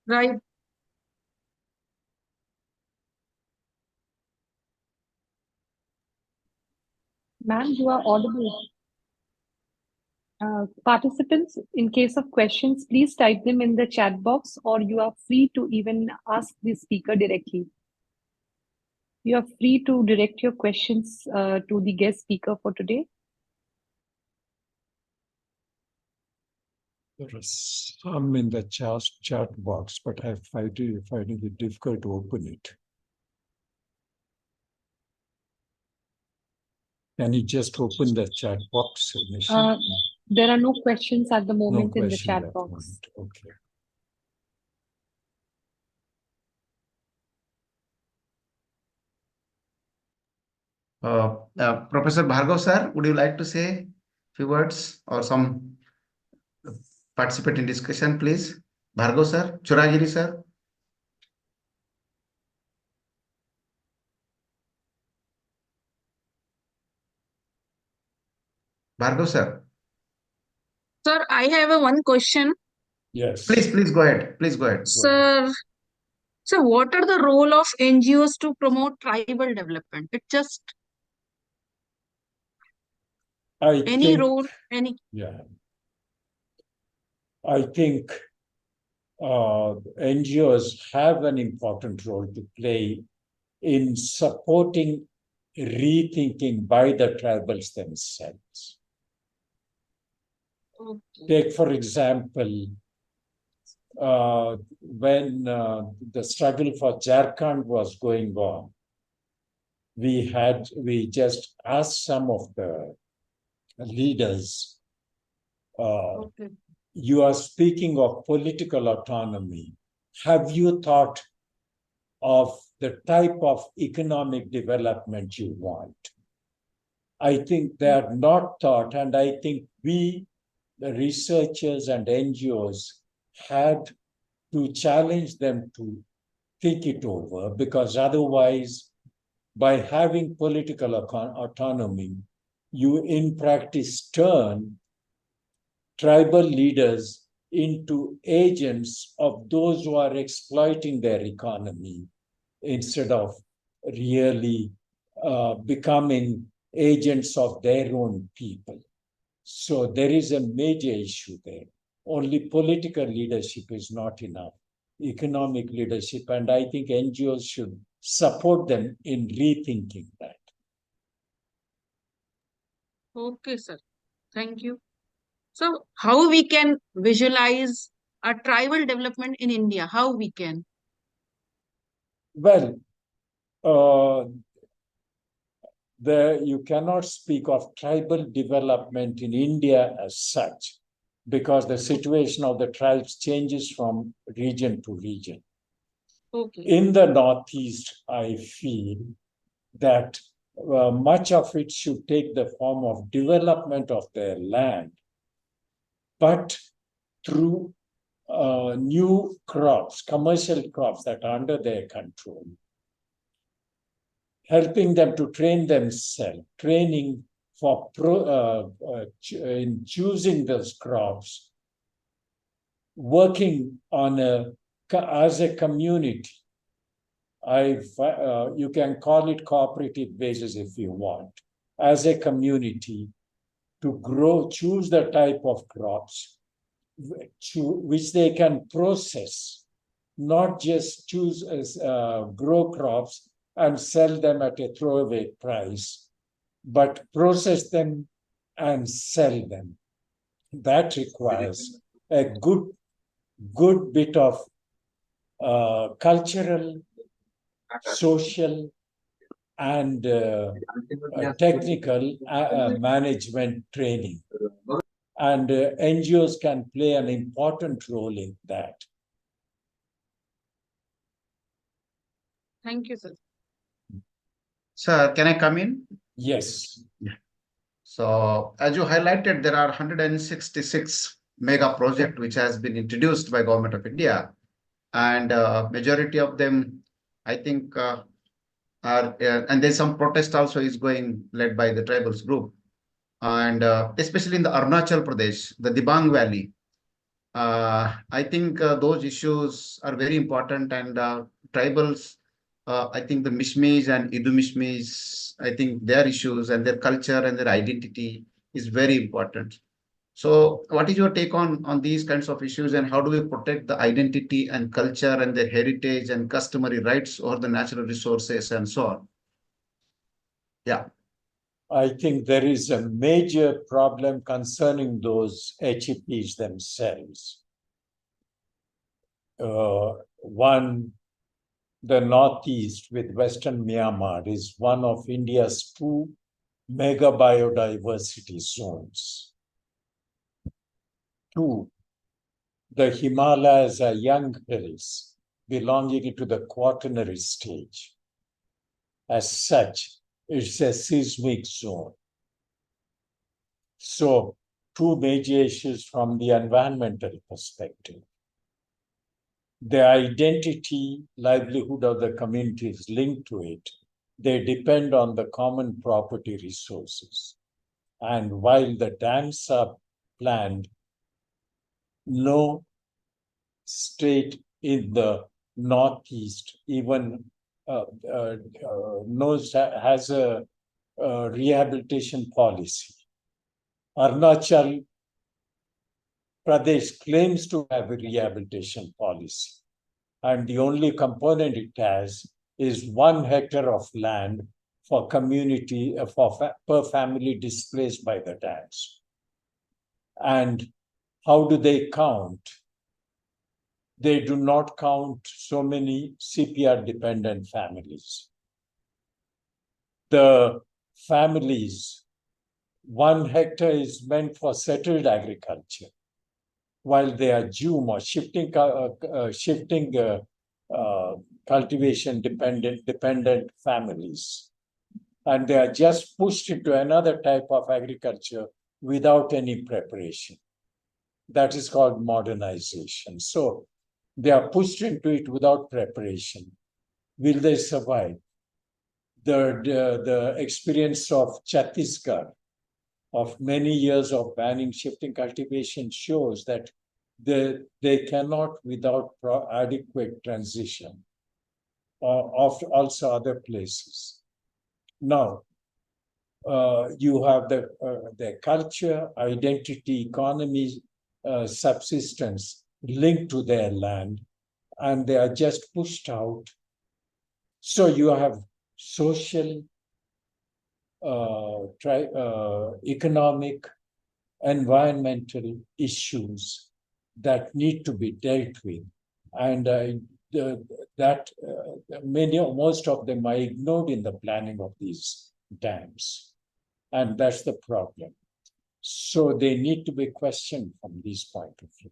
Right. Ma'am, you are audible. Participants, in case of questions, please type them in the chat box, or you are free to even ask the speaker directly. You are free to direct your questions to the guest speaker for today. There is some in the chat box, but I find it difficult to open it. Can you just open the chat box, Nisha? There are no questions at the No moment in the question chat at box. moment. Okay. Professor Bhargav sir, would you like to say a few words or some participate in discussion, please? Bhargav sir, Churagiri sir. Bhargav sir. Sir, I have one question. Yes. Please go ahead. Please go ahead. Sir, what are the role of NGOs to promote tribal development? It just any role, any. Yeah. I think NGOs have an important role to play in supporting rethinking by the tribals themselves. Okay. Take, for example, when the struggle for Jharkhand was going on, we just asked some of the leaders, Okay. you are speaking of political autonomy. Have you thought of the type of economic development you want? I think they are not thought, and I think we, the researchers and NGOs, had to challenge them to think it over, because otherwise, by having political autonomy, you in practice turn tribal leaders into agents of those who are exploiting their economy instead of really becoming agents of their own people. So there is a major issue there. Only political leadership is not enough. Economic leadership, and I think NGOs should support them in rethinking that. Okay, sir. Thank you. So, how we can visualize a tribal development in India? How we can? Well, you cannot speak of tribal development in India as such, because the situation of the tribes changes from region to region. Okay. In the Northeast, I feel that much of it should take the form of development of their land, but through new crops, commercial crops that are under their control, helping them to train themselves, training for in choosing those crops, working on as a community. You can call it cooperative basis if you want, as a community, to choose the type of crops which they can process, not just choose as grow crops and sell them at a throwaway price, but process them and sell them. That requires a good bit of cultural, social, and technical management training. And NGOs can play an important role in that. Thank you, sir. Sir, can I come in? Yes. So, as you highlighted, there are 166 mega project which has been introduced by Government of India, and majority of them, I think, are and there's some protest also is going led by the tribals group, and especially in the Arunachal Pradesh, the Dibang Valley. I think those issues are very important, and tribals. I think the Mishmis and Idu Mishmis, I think their issues and their culture and their identity is very important. So, what is your take on these kinds of issues, and how do we protect the identity and culture and their heritage and customary rights or the natural resources and so on? Yeah. I think there is a major problem concerning those HEPs themselves. One, the Northeast with Western Myanmar is one of India's two mega biodiversity zones. Two, the Himalayas are young hills belonging to the Quaternary stage. As such, it's a seismic zone. So, two major issues from the environmental perspective. The identity, livelihood of the community is linked to it. They depend on the common property resources. And while the dams are planned, no state in the Northeast even has a rehabilitation policy. Arunachal Pradesh claims to have a rehabilitation policy, and the only component it has is 1 hectare of land for community per family displaced by the dams. And how do they count? They do not count so many CPR dependent families. The families, 1 hectare is meant for settled agriculture, while they are Jum or shifting cultivation dependent families. And they are just pushed into another type of agriculture without any preparation. That is called modernization. So they are pushed into it without preparation. Will they survive? The experience of Chhattisgarh of many years of banning shifting cultivation shows that they cannot without adequate transition of also other places. Now, you have the culture, identity, economy, subsistence linked to their land, and they are just pushed out. So you have social, economic, environmental issues that need to be dealt with, and most of them are ignored in the planning of these dams, and that's the problem. So they need to be questioned from this point of view.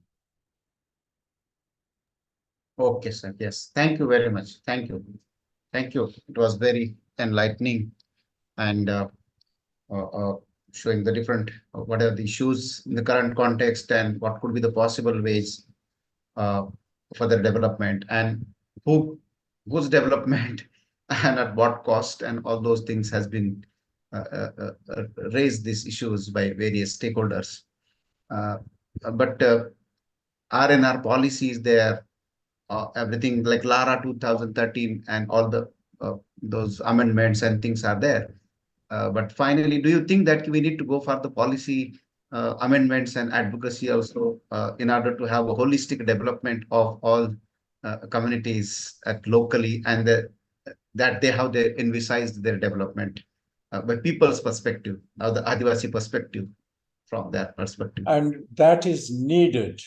Okay, sir. Yes. Thank you very much. Thank you. Thank you. It was very enlightening, and showing the different what are the issues in the current context and what could be the possible ways for their development, and whose development and at what cost, and all those things has been raised these issues by various stakeholders. But RNR policies there, everything like LARA 2013 and all the those amendments and things are there. But finally, do you think that we need to go for the policy amendments and advocacy also in order to have a holistic development of all communities at locally, and that they how they envisaged their development by people's perspective, now the Adivasi perspective, from that perspective. And that is needed.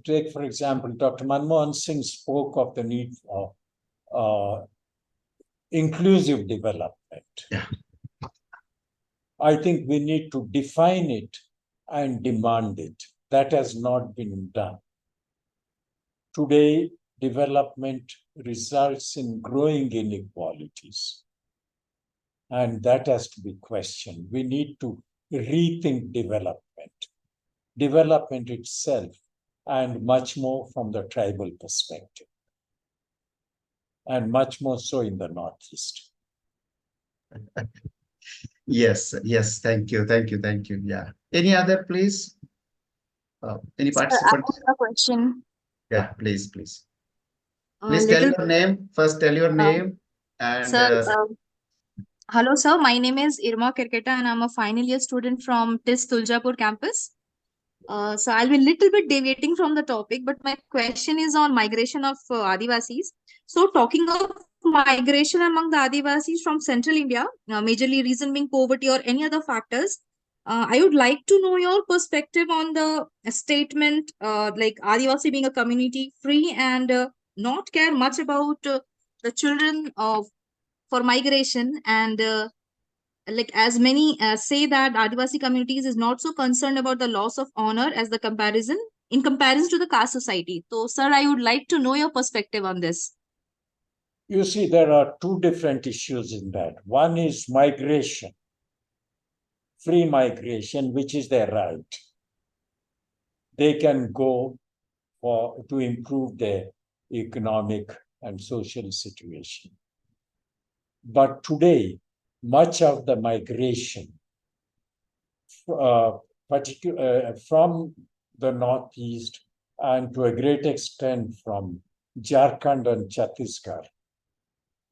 Take, for example, Dr. Manmohan Singh spoke of the need for inclusive development. Yeah. I think we need to define it and demand it. That has not been done. Today, development results in growing inequalities, and that has to be questioned. We need to rethink development. development itself, and much more from the tribal perspective, and much more so in the Northeast. Yes, yes. Thank you. Thank you. Thank you. Yeah. Any other, please? Any Sir, I participant? have a question. Yeah, please, please. Please tell Little, your name. First, tell your uh, name and sir, hello, sir. My name is Irma Kirketa, and I'm a final year student from TIS Tuljapur campus. So I'll be a little bit deviating from the topic, but my question is on migration of Adivasis. So talking of migration among the Adivasis from central India, majorly reason being poverty or any other factors, I would like to know your perspective on the statement like Adivasi being a community free and not care much about the children of for migration and like as many say that Adivasi communities is not so concerned about the loss of honor as the comparison in comparison to the caste society. So, sir, I would like to know your perspective on this. You see, there are two different issues in that. One is migration, free migration, which is their right. They can go to improve their economic and social situation. But today, much of the migration, from the Northeast and to a great extent from Jharkhand and Chhattisgarh,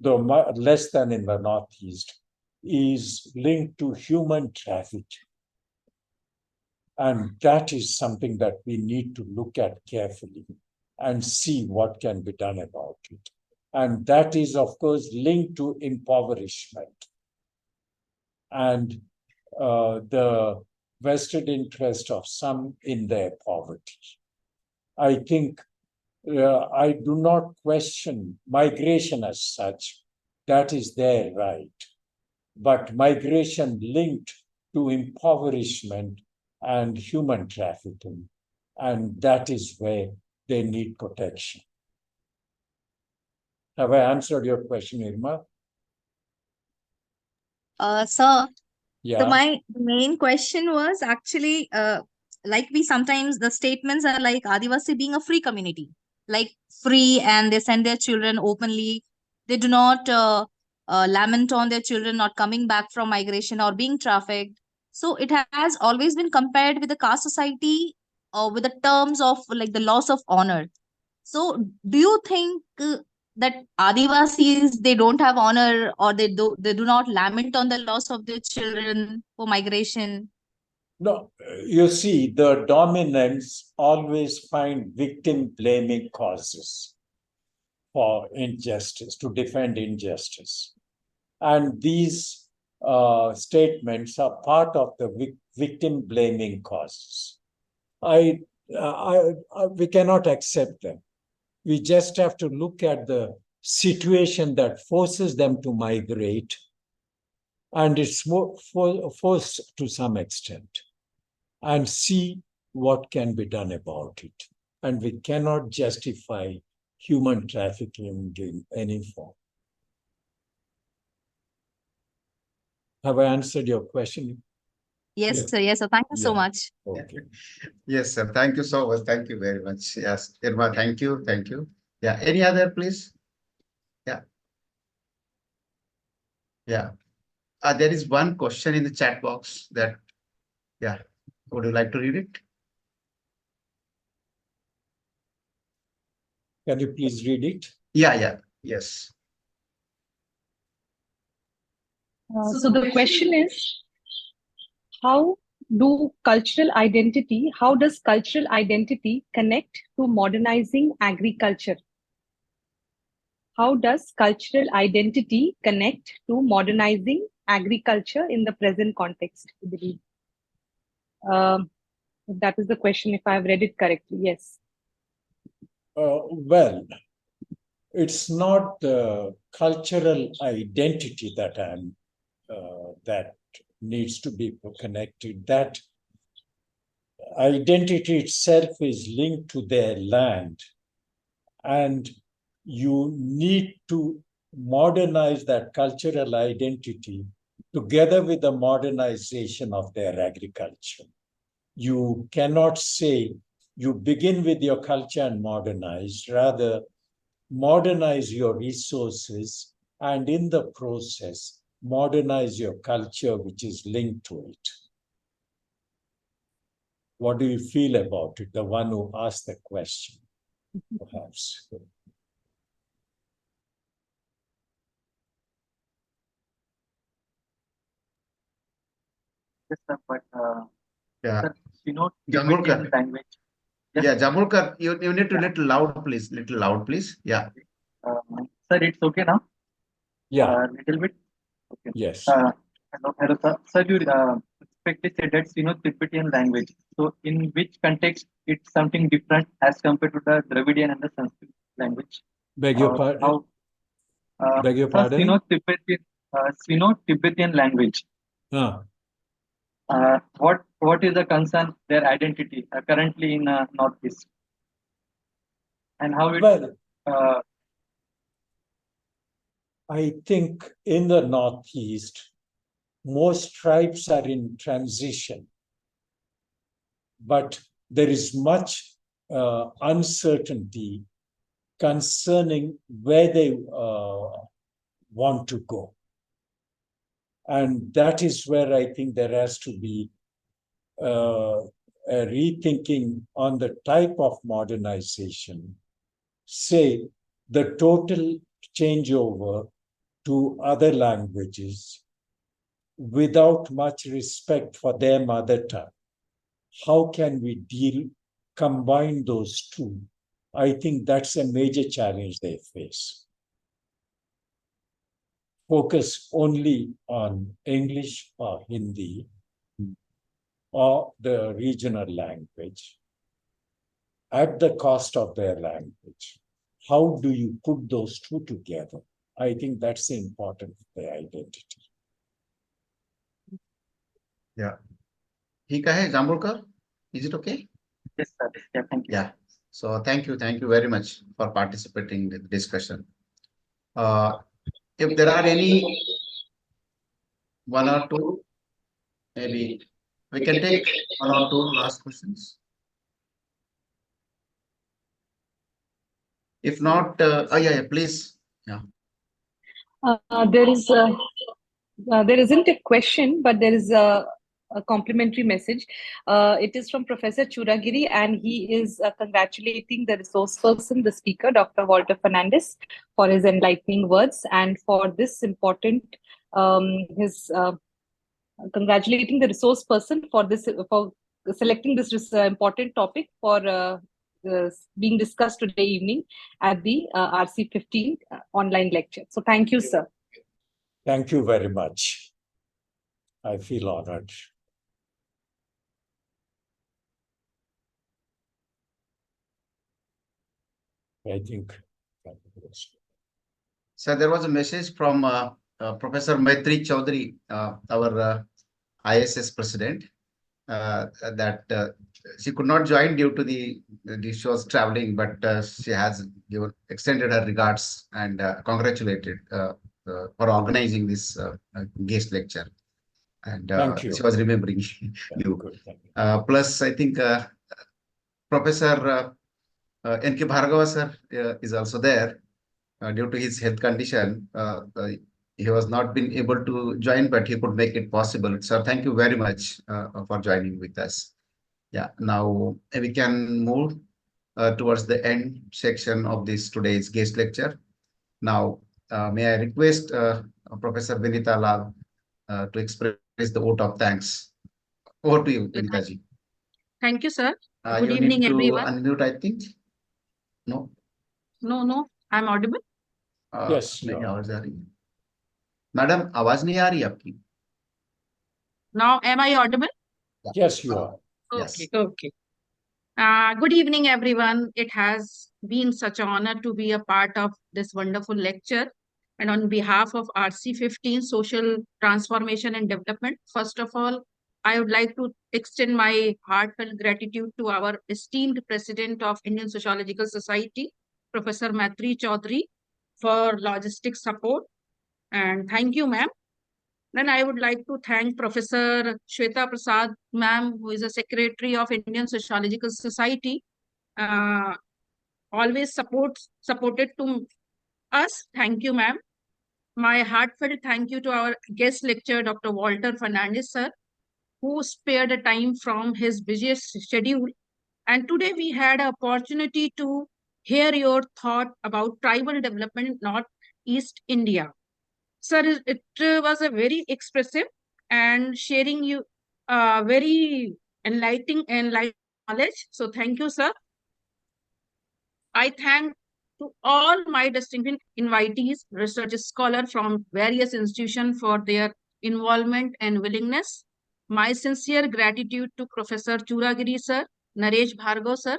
though less than in the Northeast, is linked to human trafficking. And that is something that we need to look at carefully and see what can be done about it. And that is, of course, linked to impoverishment and the vested interest of some in their poverty. I think I do not question migration as such. That is their right. But migration linked to impoverishment and human trafficking, and that is where they need protection. Have I answered your question, Irma? Sir, so Yeah. my main question was actually like we sometimes the statements are like Adivasi being a free community, like free, and they send their children openly. They do not lament on their children not coming back from migration or being trafficked. So it has always been compared with the caste society or with the terms of like the loss of honor. So do you think that Adivasis they don't have honor or they do not lament on the loss of their children for migration? No, you see, the dominants always find victim blaming causes for injustice, to defend injustice. And these statements are part of the victim blaming causes. We cannot accept them. We just have to look at the situation that forces them to migrate, and it's forced to some extent, and see what can be done about it. And we cannot justify human trafficking in any form. Have I answered your question? Yes, sir. Yes, sir. Thank you so Yeah. much. Okay. yes, sir. Thank you so much. Thank you very much. Yes, Irma, thank you. Thank you. Yeah. Any other, please? Yeah. Yeah. There is one question in the chat box that, yeah. Would you like to read it? Can you please read it? Yeah, yeah. Yes. So the question is, how does cultural identity connect to modernizing agriculture? How does cultural identity connect to modernizing agriculture in the present context, I believe? That is the question, if I've read it correctly. Yes. Well, it's not the cultural identity that that needs to be connected. That identity itself is linked to their land, and you need to modernize that cultural identity together with the modernization of their agriculture. you cannot say you begin with your culture and modernize, rather modernize your resources and in the process, modernize your culture, which is linked to it. What do you feel about it? The one who asked the question, perhaps. Yes, sir, but Yeah, sir, Jambulkar. Tibetan language. Yes, Yeah, Jambulkar, you need to little loud, please. Little loud, please. Yeah. sir, it's okay now. Yeah, Little bit. Okay. yes. Hello, sir. Sir, you respectfully said that's Tibetan language. So, in which context it's something different as compared to the Dravidian and the Sanskrit language? Beg your pardon? How? Beg your Sir, pardon? Tibetan language. What is the concern their identity currently in Northeast, and how it? Well, Uh, I think in the Northeast, most tribes are in transition, but there is much uncertainty concerning where they want to go. And that is where I think there has to be a rethinking on the type of modernization. Say, the total changeover to other languages without much respect for their mother tongue. How can we combine those two? I think that's a major challenge they face. Focus only on English or Hindi or the regional language at the cost of their language. How do you put those two together? I think that's important for their identity. Yeah. ठीक है, Jambulkar? Is it okay? yes, sir. Yeah, thank you. Yeah. So thank you very much for participating in the discussion. If there are any one or two, maybe we can take one or two last questions. If not, yeah, please. Yeah. There isn't a question, but there is a complimentary message. It is from Professor Churagiri, and he is congratulating the resource person, the speaker, Dr. Walter Fernandes, for his enlightening words and for this important, congratulating the resource person for selecting this important topic for being discussed today evening at the RC15 online lecture. So thank you, sir. Thank you very much. I feel honored. I think. So there was a message from Professor Maitri Chaudhary, our ISS president, that she could not join due to she was traveling, but she has extended her regards and congratulated for organizing this guest lecture. And Thank you. she was remembering you. Good, thank you. Plus, I think Professor N.K. Bhargava sir is also there. Due to his health condition, he was not been able to join, but he could make it possible. So thank you very much for joining with us. Yeah, now we can move towards the end section of today's guest lecture. Now, may I request Professor Vinita Lal to express the vote of thanks. Over to you, Vinita ji. Thank you, sir. Good You evening, need to everyone. unmute, I think. No. No, I'm audible. Yes, नहीं, you are. आवाज आ रही है madam, आवाज नहीं आ रही आपकी. Now, am I audible? Yes, you are. Yes. Okay. Good evening, everyone. It has been such an honor to be a part of this wonderful lecture. And on behalf of RC15 Social Transformation and Development, first of all, I would like to extend my heartfelt gratitude to our esteemed President of Indian Sociological Society, Professor Maitri Chaudhary, for logistic support. And thank you, ma'am. Then I would like to thank Professor Shweta Prasad, ma'am, who is a secretary of Indian Sociological Society. Always supported to us. Thank you, ma'am. My heartfelt thank you to our guest lecturer, Dr. Walter Fernandes, sir, who spared a time from his busiest schedule. And today we had an opportunity to hear your thought about tribal development in Northeast India. Sir, it was a very expressive and sharing you very enlightening knowledge. So thank you, sir. I thank to all my distinguished invitees, research scholars from various institutions for their involvement and willingness. My sincere gratitude to Professor Churagiri sir, Naresh Bhargav sir,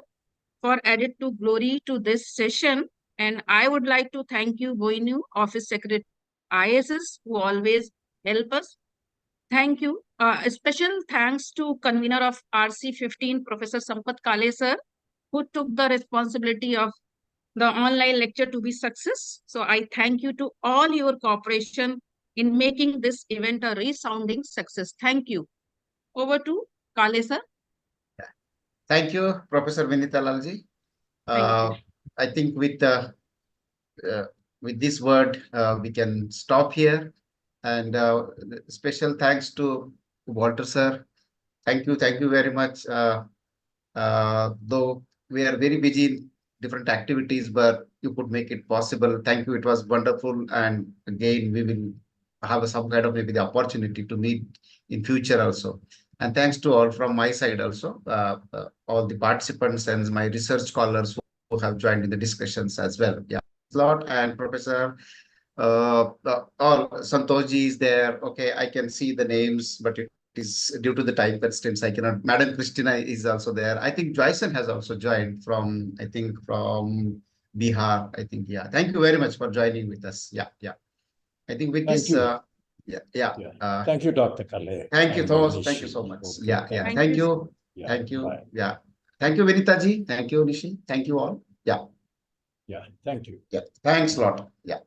for added to glory to this session. And I would like to thank you, Boinu, Office Secretary ISS, who always help us. Thank you. A special thanks to convener of RC15, Professor Sampat Kale sir, who took the responsibility of the online lecture to be success. So I thank you to all your cooperation in making this event a resounding success. Thank you. Over to Kale sir. Thank you, Professor Vinita Lalji. I think with this word, we can stop here. And special thanks to Walter sir. Thank you very much. Though we are very busy in different activities, but you could make it possible. Thank you. It was wonderful. And again, we will have some kind of maybe the opportunity to meet in future also. And thanks to all from my side also, all the participants and my research scholars who have joined in the discussions as well. Yeah, a lot. And Professor all Santoshji is there. Okay, I can see the names, but it is due to the time constraints I cannot. Madam Christina is also there. I think Joyson has also joined from, I think from Bihar. I think, yeah. Thank you very much for joining with us. Yeah. I think with this, thank you, Dr. Kale. Thank you, Thomas. Thank you so much. Okay, Thank you. Yeah, Thank you. bye. Yeah. Thank you, Vinita ji. Thank you, Nishi. Thank you all. Yeah. Thank you. Yeah. Thanks a lot. Yeah.